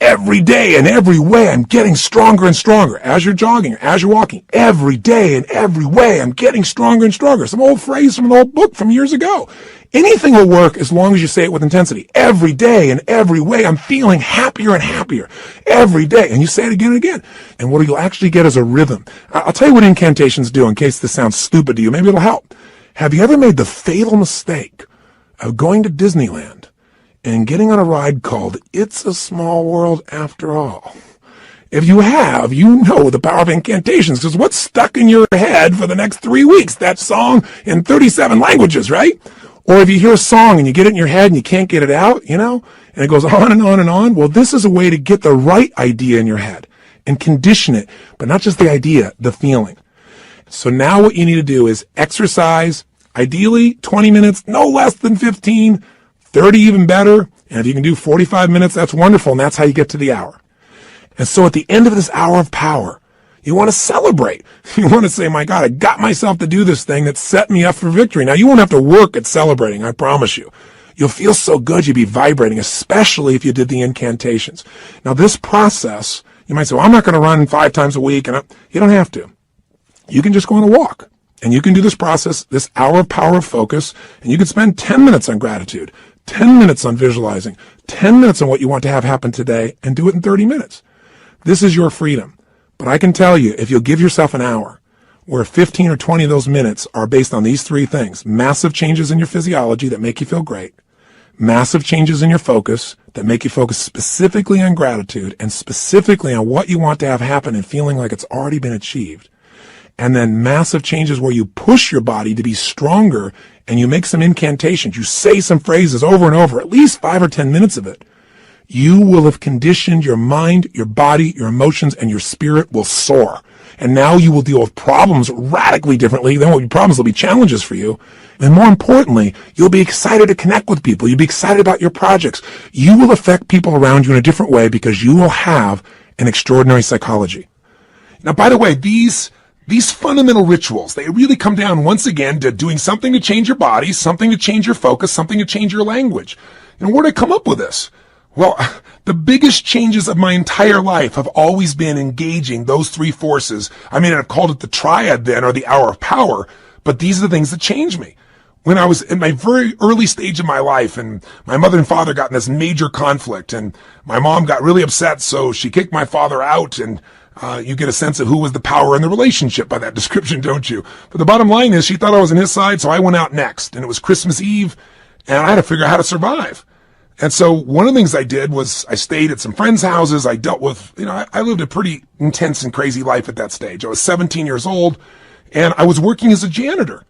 [SPEAKER 1] every day and every way I'm getting stronger and stronger. As you're jogging, as you're walking, every day and every way I'm getting stronger and stronger. Some old phrase from an old book from years ago. Anything will work as long as you say it with intensity. Every day and every way I'm feeling happier and happier. Every day. And you say it again and again. And what you'll actually get is a rhythm. I'll tell you what incantations do in case this sounds stupid to you. Maybe it'll help. Have you ever made the fatal mistake of going to Disneyland and getting on a ride called It's a Small World After All? If you have, you know the power of incantations, because what's stuck in your head for the next 3 weeks? That song in 37 languages, right? Or if you hear a song and you get it in your head and you can't get it out, and it goes on and on and on. Well, this is a way to get the right idea in your head and condition it, but not just the idea, the feeling. So now what you need to do is exercise, ideally 20 minutes, no less than 15, 30 even better. And if you can do 45 minutes, that's wonderful. And that's how you get to the hour. And so at the end of this hour of power, you want to celebrate. You want to say, my God, I got myself to do this thing that set me up for victory. Now, you won't have to work at celebrating, I promise you. You'll feel so good, you'll be vibrating, especially if you did the incantations. Now, this process, you might say, well, I'm not going to run 5 times a week. And you don't have to. You can just go on a walk. And you can do this process, this hour of power of focus, and you can spend 10 minutes on gratitude, 10 minutes on visualizing, 10 minutes on what you want to have happen today, and do it in 30 minutes. This is your freedom. But I can tell you, if you'll give yourself an hour, where 15 or 20 of those minutes are based on these 3 things: massive changes in your physiology that make you feel great, massive changes in your focus that make you focus specifically on gratitude and specifically on what you want to have happen and feeling like it's already been achieved, and then massive changes where you push your body to be stronger and you make some incantations, you say some phrases over and over, at least 5 or 10 minutes of it, you will have conditioned your mind, your body, your emotions, and your spirit will soar. And now you will deal with problems radically differently. There won't be problems, there'll be challenges for you. And more importantly, you'll be excited to connect with people. You'll be excited about your projects. You will affect people around you in a different way because you will have an extraordinary psychology. Now, by the way, these fundamental rituals, they really come down once again to doing something to change your body, something to change your focus, something to change your language. And where did I come up with this? Well, the biggest changes of my entire life have always been engaging those three forces. I mean, I've called it the triad then, or the hour of power, but these are the things that changed me. When I was in my very early stage of my life, and my mother and father got in this major conflict, and my mom got really upset, so she kicked my father out, and you get a sense of who was the power in the relationship by that description, don't you? But the bottom line is she thought I was on his side, so I went out next, and it was Christmas Eve, and I had to figure out how to survive. And so one of the things I did was I stayed at some friends' houses. I dealt with, I lived a pretty intense and crazy life at that stage. I was 17 years old, and I was working as a janitor.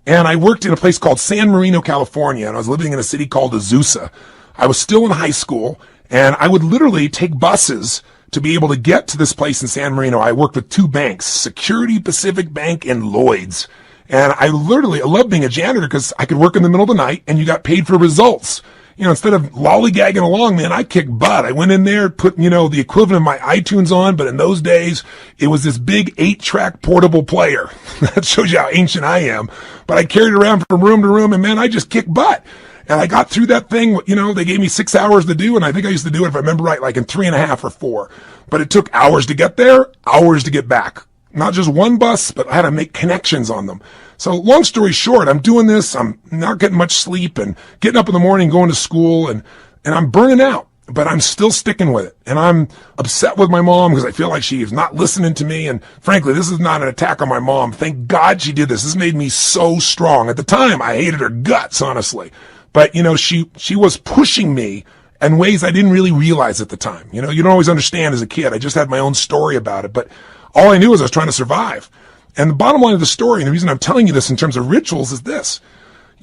[SPEAKER 1] And I worked in a place called San Marino, California, and I was living in a city called Azusa. I was still in high school, and I would literally take buses to be able to get to this place in San Marino. I worked with two banks, Security Pacific Bank and Lloyd's. And I loved being a janitor because I could work in the middle of the night, and you got paid for results. Instead of lollygagging along, man, I kicked butt. I went in there, put, the equivalent of my iTunes on, but in those days, it was this big 8-track portable player. That shows you how ancient I am. But I carried it around from room to room, and man, I just kicked butt. And I got through that thing, they gave me 6 hours to do, and I think I used to do it, if I remember right, like in 3.5 or 4. But it took hours to get there, hours to get back. Not just one bus, but I had to make connections on them. So long story short, I'm doing this, I'm not getting much sleep and getting up in the morning, going to school, and I'm burning out, but I'm still sticking with it. And I'm upset with my mom because I feel like she is not listening to me. And frankly, this is not an attack on my mom. Thank God she did this. This made me so strong. At the time, I hated her guts, honestly. But, she was pushing me in ways I didn't really realize at the time. You don't always understand as a kid. I just had my own story about it. But all I knew was I was trying to survive. And the bottom line of the story, and the reason I'm telling you this in terms of rituals is this.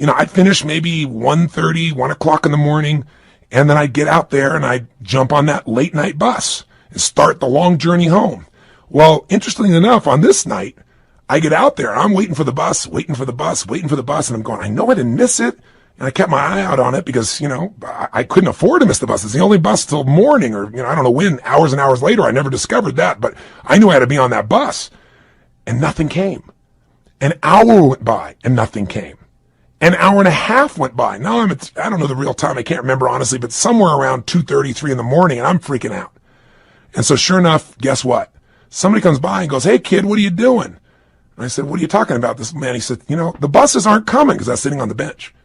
[SPEAKER 1] I'd finish maybe 1:30, 1 o'clock in the morning, and then I'd get out there and I'd jump on that late night bus and start the long journey home. Well, interestingly enough, on this night, I get out there and I'm waiting for the bus, and I'm going, I know I didn't miss it. And I kept my eye out on it because, I couldn't afford to miss the bus. It's the only bus till morning, or, I don't know when, hours and hours later. I never discovered that, but I knew I had to be on that bus. And nothing came. An hour went by and nothing came. An hour and a half went by. Now I don't know the real time. I can't remember honestly, but somewhere around 2:30, 3 in the morning, and I'm freaking out. And so sure enough, guess what? Somebody comes by and goes, "Hey kid, what are you doing?" And I said, "What are you talking about?" This man, he said, "The buses aren't coming," because I was sitting on the bench.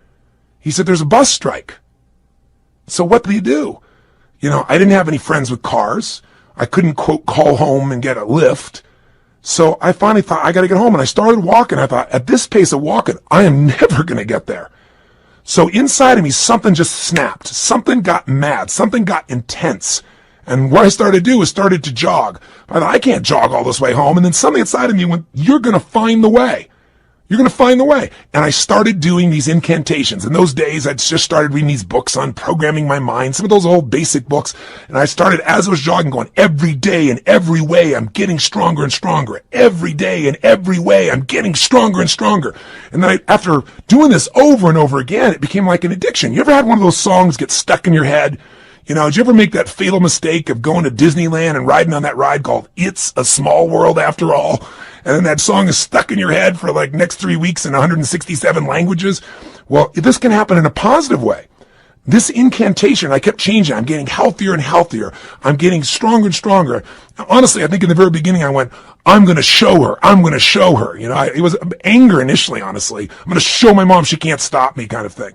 [SPEAKER 1] He said, "There's a bus strike." So what do you do? I didn't have any friends with cars. I couldn't, quote, call home and get a lift. So I finally thought, I got to get home. And I started walking. I thought, at this pace of walking, I am never going to get there. So inside of me, something just snapped. Something got mad. Something got intense. And what I started to do is started to jog. I thought, I can't jog all this way home. And then something inside of me went, you're going to find the way. You're going to find the way. And I started doing these incantations. In those days, I'd just started reading these books on programming my mind, some of those old basic books. And I started, as I was jogging, going, every day in every way, I'm getting stronger and stronger. Every day in every way, I'm getting stronger and stronger. And then after doing this over and over again, it became like an addiction. You ever had one of those songs get stuck in your head? Did you ever make that fatal mistake of going to Disneyland and riding on that ride called It's a Small World After All? And then that song is stuck in your head for like next 3 weeks in 167 languages. Well, this can happen in a positive way. This incantation, I kept changing. I'm getting healthier and healthier. I'm getting stronger and stronger. Honestly, I think in the very beginning I went, I'm going to show her. I'm going to show her. It was anger initially, honestly. I'm going to show my mom she can't stop me kind of thing.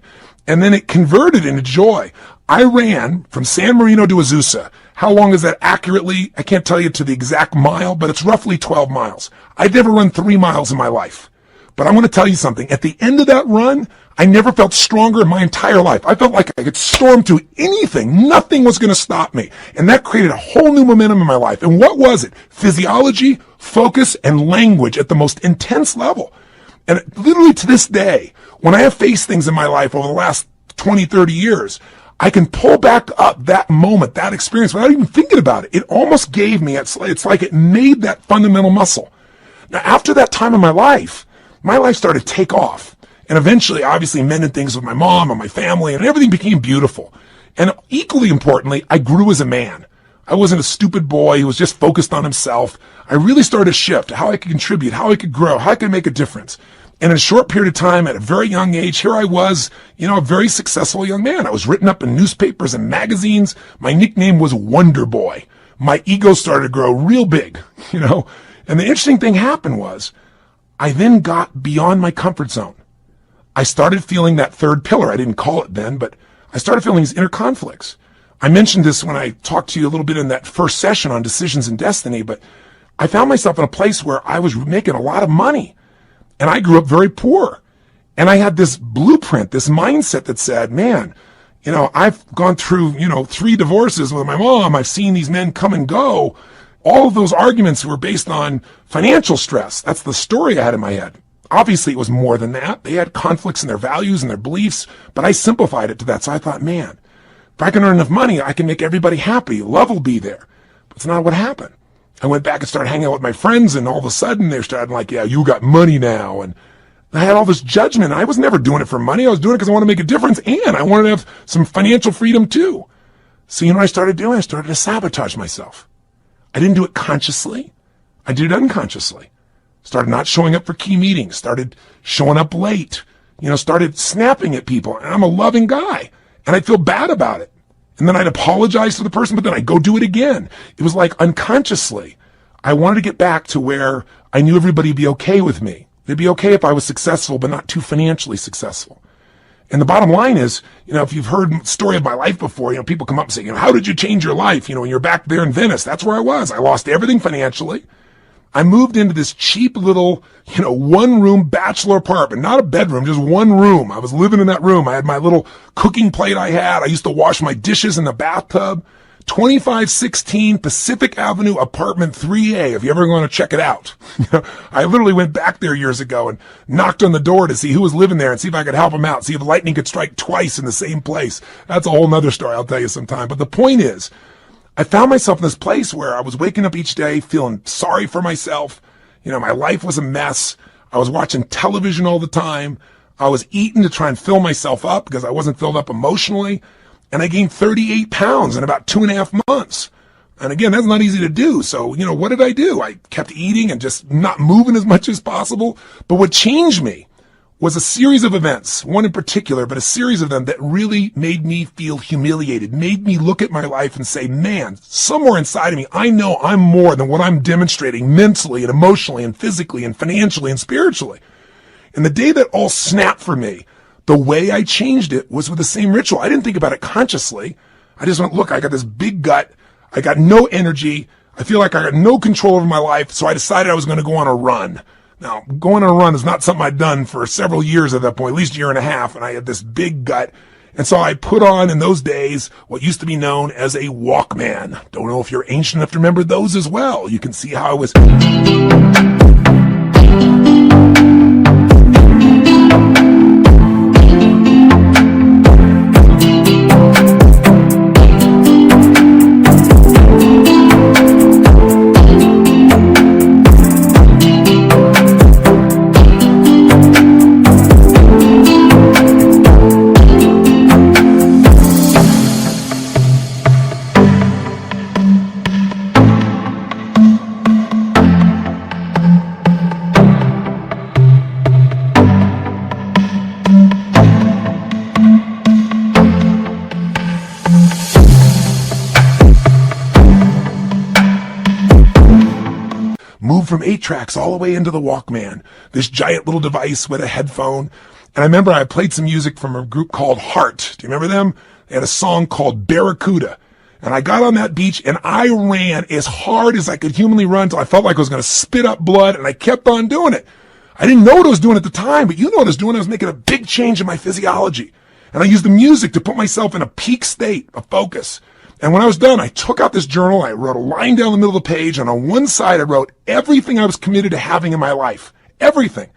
[SPEAKER 1] And then it converted into joy. I ran from San Marino to Azusa. How long is that accurately? I can't tell you to the exact mile, but it's roughly 12 miles. I'd never run 3 miles in my life. But I want to tell you something. At the end of that run, I never felt stronger in my entire life. I felt like I could storm through anything. Nothing was going to stop me. And that created a whole new momentum in my life. And what was it? Physiology, focus, and language at the most intense level. And literally to this day, when I have faced things in my life over the last 20, 30 years, I can pull back up that moment, that experience without even thinking about it. It almost gave me, it's like it made that fundamental muscle. Now, after that time in my life started to take off. And eventually, obviously, mended things with my mom and my family, and everything became beautiful. And equally importantly, I grew as a man. I wasn't a stupid boy who was just focused on himself. I really started to shift how I could contribute, how I could grow, how I could make a difference. And in a short period of time, at a very young age, here I was, a very successful young man. I was written up in newspapers and magazines. My nickname was Wonder Boy. My ego started to grow real big, And the interesting thing happened was, I then got beyond my comfort zone. I started feeling that third pillar. I didn't call it then, but I started feeling these inner conflicts. I mentioned this when I talked to you a little bit in that first session on decisions and destiny, but I found myself in a place where I was making a lot of money, and I grew up very poor. And I had this blueprint, this mindset that said, man, I've gone through, 3 divorces with my mom. I've seen these men come and go. All of those arguments were based on financial stress. That's the story I had in my head. Obviously, it was more than that. They had conflicts in their values and their beliefs, but I simplified it to that. So I thought, man, if I can earn enough money, I can make everybody happy. Love will be there. But it's not what happened. I went back and started hanging out with my friends, and all of a sudden they started like, yeah, you got money now. And I had all this judgment. I was never doing it for money. I was doing it because I wanted to make a difference, and I wanted to have some financial freedom too. So what I started doing? I started to sabotage myself. I didn't do it consciously. I did it unconsciously. Started not showing up for key meetings. Started showing up late. Started snapping at people. And I'm a loving guy. And I'd feel bad about it. And then I'd apologize to the person, but then I'd go do it again. It was like unconsciously. I wanted to get back to where I knew everybody would be okay with me. They'd be okay if I was successful, but not too financially successful. And the bottom line is, if you've heard the story of my life before, people come up and say, how did you change your life? When you're back there in Venice, that's where I was. I lost everything financially. I moved into this cheap little, 1-room bachelor apartment, not a bedroom, just 1 room. I was living in that room. I had my little cooking plate I had. I used to wash my dishes in the bathtub. 2516 Pacific Avenue, apartment 3A, if you ever want to check it out. I literally went back there years ago and knocked on the door to see who was living there and see if I could help them out, see if lightning could strike twice in the same place. That's a whole nother story I'll tell you sometime. But the point is, I found myself in this place where I was waking up each day feeling sorry for myself. My life was a mess. I was watching television all the time. I was eating to try and fill myself up because I wasn't filled up emotionally. And I gained 38 pounds in about 2.5 months. And again, that's not easy to do. So, what did I do? I kept eating and just not moving as much as possible. But what changed me was a series of events, one in particular, but a series of them that really made me feel humiliated, made me look at my life and say, man, somewhere inside of me, I know I'm more than what I'm demonstrating mentally and emotionally and physically and financially and spiritually. And the day that all snapped for me, the way I changed it was with the same ritual. I didn't think about it consciously. I just went, look, I got this big gut. I got no energy. I feel like I got no control over my life. So I decided I was going to go on a run. Now, going on a run is not something I'd done for several years at that point, at least 1.5 years. And I had this big gut. And so I put on in those days what used to be known as a Walkman. Don't know if you're ancient enough to remember those as well. You can see how I was. Moved from 8 tracks all the way into the Walkman, this giant little device with a headphone. And I remember I played some music from a group called Heart. Do you remember them? They had a song called Barracuda. And I got on that beach and I ran as hard as I could humanly run until I felt like I was going to spit up blood, and I kept on doing it. I didn't know what I was doing at the time, but you know what I was doing. I was making a big change in my physiology. And I used the music to put myself in a peak state of focus. And when I was done, I took out this journal, I wrote a line down the middle of the page, and on one side I wrote everything I was committed to having in my life. Everything.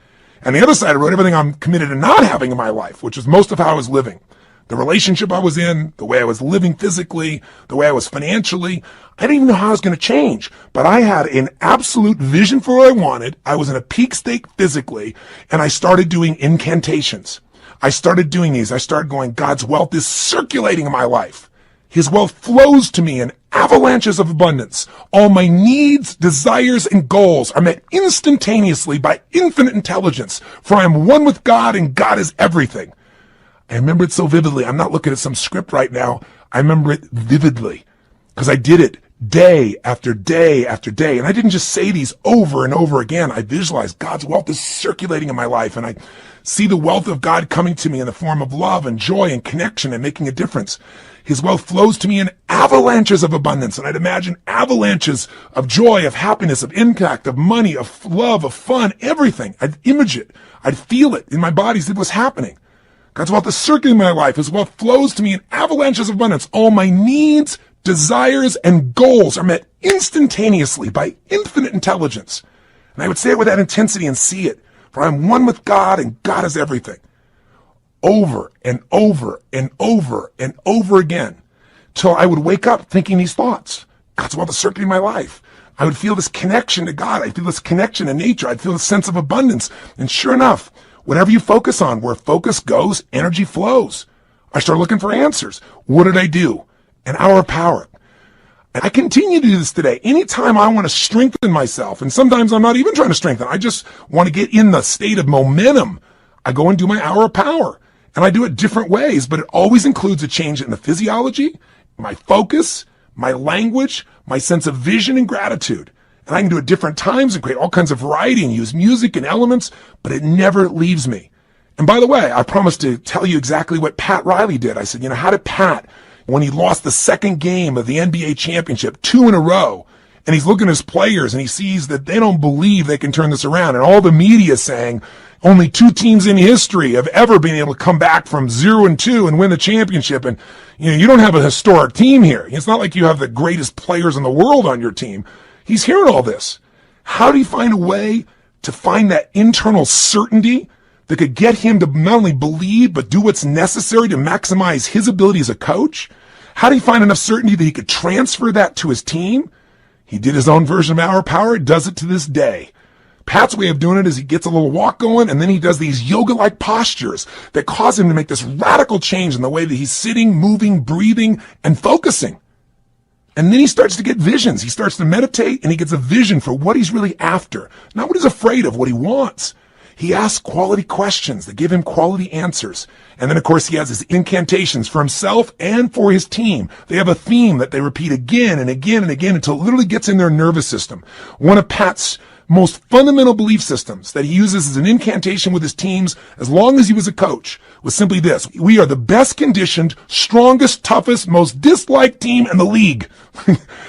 [SPEAKER 1] And the other side I wrote everything I'm committed to not having in my life, which is most of how I was living. The relationship I was in, the way I was living physically, the way I was financially. I didn't even know how I was going to change, but I had an absolute vision for what I wanted. I was in a peak state physically, and I started doing incantations. I started doing these. I started going, God's wealth is circulating in my life. His wealth flows to me in avalanches of abundance. All my needs, desires, and goals are met instantaneously by infinite intelligence, for I am one with God and God is everything. I remember it so vividly. I'm not looking at some script right now. I remember it vividly because I did it day after day after day. And I didn't just say these over and over again. I visualized God's wealth is circulating in my life, and I see the wealth of God coming to me in the form of love and joy and connection and making a difference. His wealth flows to me in avalanches of abundance. And I'd imagine avalanches of joy, of happiness, of impact, of money, of love, of fun, everything. I'd image it. I'd feel it in my body as it was happening. God's wealth is circulating in my life. His wealth flows to me in avalanches of abundance. All my needs, desires, and goals are met instantaneously by infinite intelligence. And I would say it with that intensity and see it. For I'm one with God and God is everything. Over and over and over and over again, till I would wake up thinking these thoughts. God's wealth is circulating my life. I would feel this connection to God. I'd feel this connection to nature. I'd feel this sense of abundance. And sure enough, whatever you focus on, where focus goes, energy flows. I started looking for answers. What did I do? An hour of power. And I continue to do this today. Anytime I want to strengthen myself, and sometimes I'm not even trying to strengthen, I just want to get in the state of momentum, I go and do my hour of power. And I do it different ways, but it always includes a change in the physiology, my focus, my language, my sense of vision and gratitude. And I can do it different times and create all kinds of variety and use music and elements, but it never leaves me. And by the way, I promised to tell you exactly what Pat Riley did. I said, how did Pat, when he lost the second game of the NBA championship, 2 in a row, and he's looking at his players and he sees that they don't believe they can turn this around, and all the media saying, only 2 teams in history have ever been able to come back from 0-2 and win the championship. And, you don't have a historic team here. It's not like you have the greatest players in the world on your team. He's hearing all this. How do you find a way to find that internal certainty that could get him to not only believe, but do what's necessary to maximize his ability as a coach? How do you find enough certainty that he could transfer that to his team? He did his own version of Hour Power. Does it to this day. Pat's way of doing it is he gets a little walk going, and then he does these yoga-like postures that cause him to make this radical change in the way that he's sitting, moving, breathing, and focusing. And then he starts to get visions. He starts to meditate, and he gets a vision for what he's really after, not what he's afraid of, what he wants. He asks quality questions that give him quality answers. And then, of course, he has his incantations for himself and for his team. They have a theme that they repeat again and again and again until it literally gets in their nervous system. One of Pat's most fundamental belief systems that he uses as an incantation with his teams as long as he was a coach was simply this: we are the best conditioned, strongest, toughest, most disliked team in the league.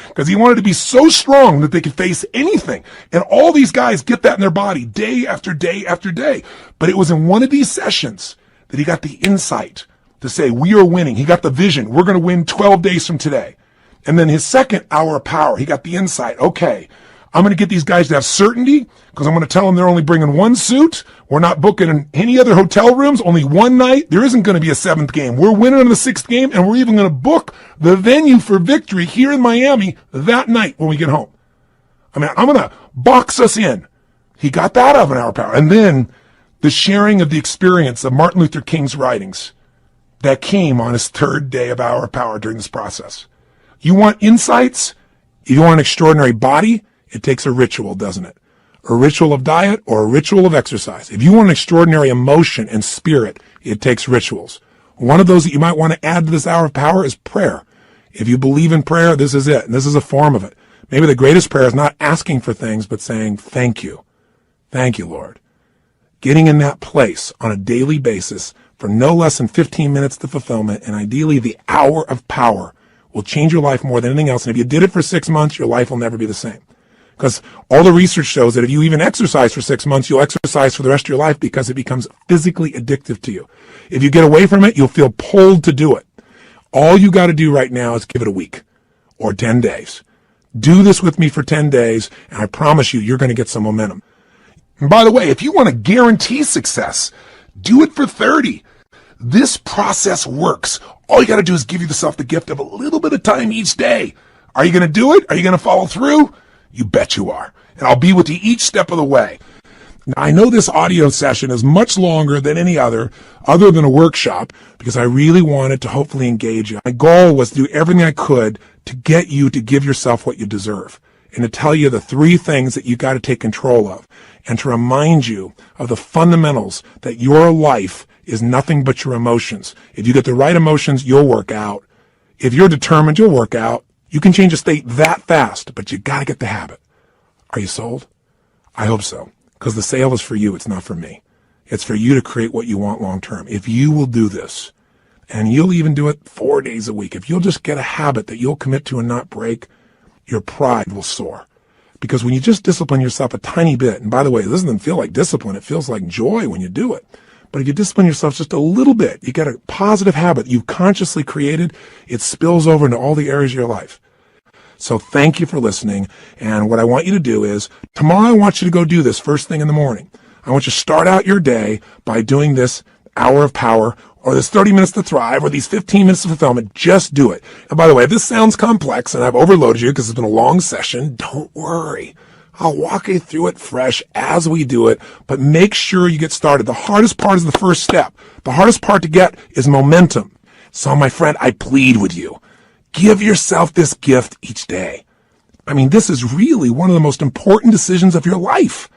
[SPEAKER 1] Because he wanted to be so strong that they could face anything. And all these guys get that in their body day after day after day. But it was in one of these sessions that he got the insight to say, we are winning. He got the vision. We're going to win 12 days from today. And then his second hour of power, he got the insight. Okay, I'm going to get these guys to have certainty because I'm going to tell them they're only bringing 1 suit. We're not booking in any other hotel rooms, only 1 night. There isn't going to be a 7th game. We're winning in the 6th game, and we're even going to book the venue for victory here in Miami that night when we get home. I'm going to box us in. He got that out of an hour power. And then the sharing of the experience of Martin Luther King's writings that came on his 3rd day of hour power during this process. You want insights? You want an extraordinary body? It takes a ritual, doesn't it? A ritual of diet or a ritual of exercise. If you want an extraordinary emotion and spirit, it takes rituals. One of those that you might want to add to this hour of power is prayer. If you believe in prayer, this is it. And this is a form of it. Maybe the greatest prayer is not asking for things, but saying, thank you. Thank you, Lord. Getting in that place on a daily basis for no less than 15 minutes to fulfillment, and ideally the hour of power will change your life more than anything else. And if you did it for 6 months, your life will never be the same. Because all the research shows that if you even exercise for 6 months, you'll exercise for the rest of your life because it becomes physically addictive to you. If you get away from it, you'll feel pulled to do it. All you got to do right now is give it a week or 10 days. Do this with me for 10 days, and I promise you, you're going to get some momentum. And by the way, if you want to guarantee success, do it for 30. This process works. All you got to do is give yourself the gift of a little bit of time each day. Are you going to do it? Are you going to follow through? You bet you are. And I'll be with you each step of the way. Now, I know this audio session is much longer than any other than a workshop, because I really wanted to hopefully engage you. My goal was to do everything I could to get you to give yourself what you deserve, and to tell you the 3 things that you got to take control of, and to remind you of the fundamentals that your life is nothing but your emotions. If you get the right emotions, you'll work out. If you're determined, you'll work out. You can change a state that fast, but you got to get the habit. Are you sold? I hope so, because the sale is for you. It's not for me. It's for you to create what you want long term. If you will do this, and you'll even do it 4 days a week, if you'll just get a habit that you'll commit to and not break, your pride will soar. Because when you just discipline yourself a tiny bit, and by the way, this doesn't feel like discipline, it feels like joy when you do it. But if you discipline yourself just a little bit, you get a positive habit you've consciously created, it spills over into all the areas of your life. So thank you for listening. And what I want you to do is, tomorrow I want you to go do this first thing in the morning. I want you to start out your day by doing this hour of power, or this 30 minutes to thrive, or these 15 minutes of fulfillment. Just do it. And by the way, if this sounds complex and I've overloaded you because it's been a long session, don't worry. I'll walk you through it fresh as we do it, but make sure you get started. The hardest part is the first step. The hardest part to get is momentum. So my friend, I plead with you. Give yourself this gift each day. I mean, this is really one of the most important decisions of your life.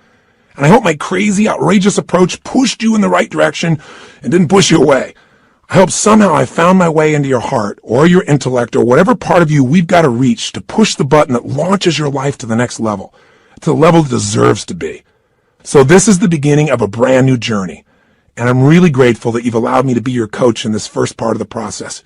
[SPEAKER 1] And I hope my crazy, outrageous approach pushed you in the right direction and didn't push you away. I hope somehow I found my way into your heart or your intellect or whatever part of you we've got to reach to push the button that launches your life to the next level, to the level it deserves to be. So this is the beginning of a brand new journey. And I'm really grateful that you've allowed me to be your coach in this first part of the process.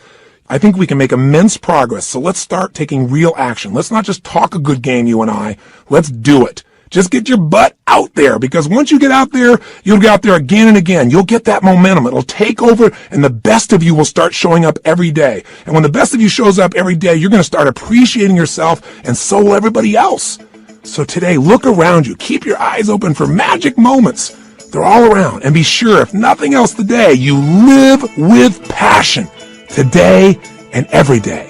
[SPEAKER 1] I think we can make immense progress. So let's start taking real action. Let's not just talk a good game, you and I. Let's do it. Just get your butt out there, because once you get out there, you'll get out there again and again. You'll get that momentum. It'll take over, and the best of you will start showing up every day. And when the best of you shows up every day, you're going to start appreciating yourself, and so will everybody else. So today, look around you. Keep your eyes open for magic moments. They're all around. And be sure, if nothing else today, you live with passion today and every day.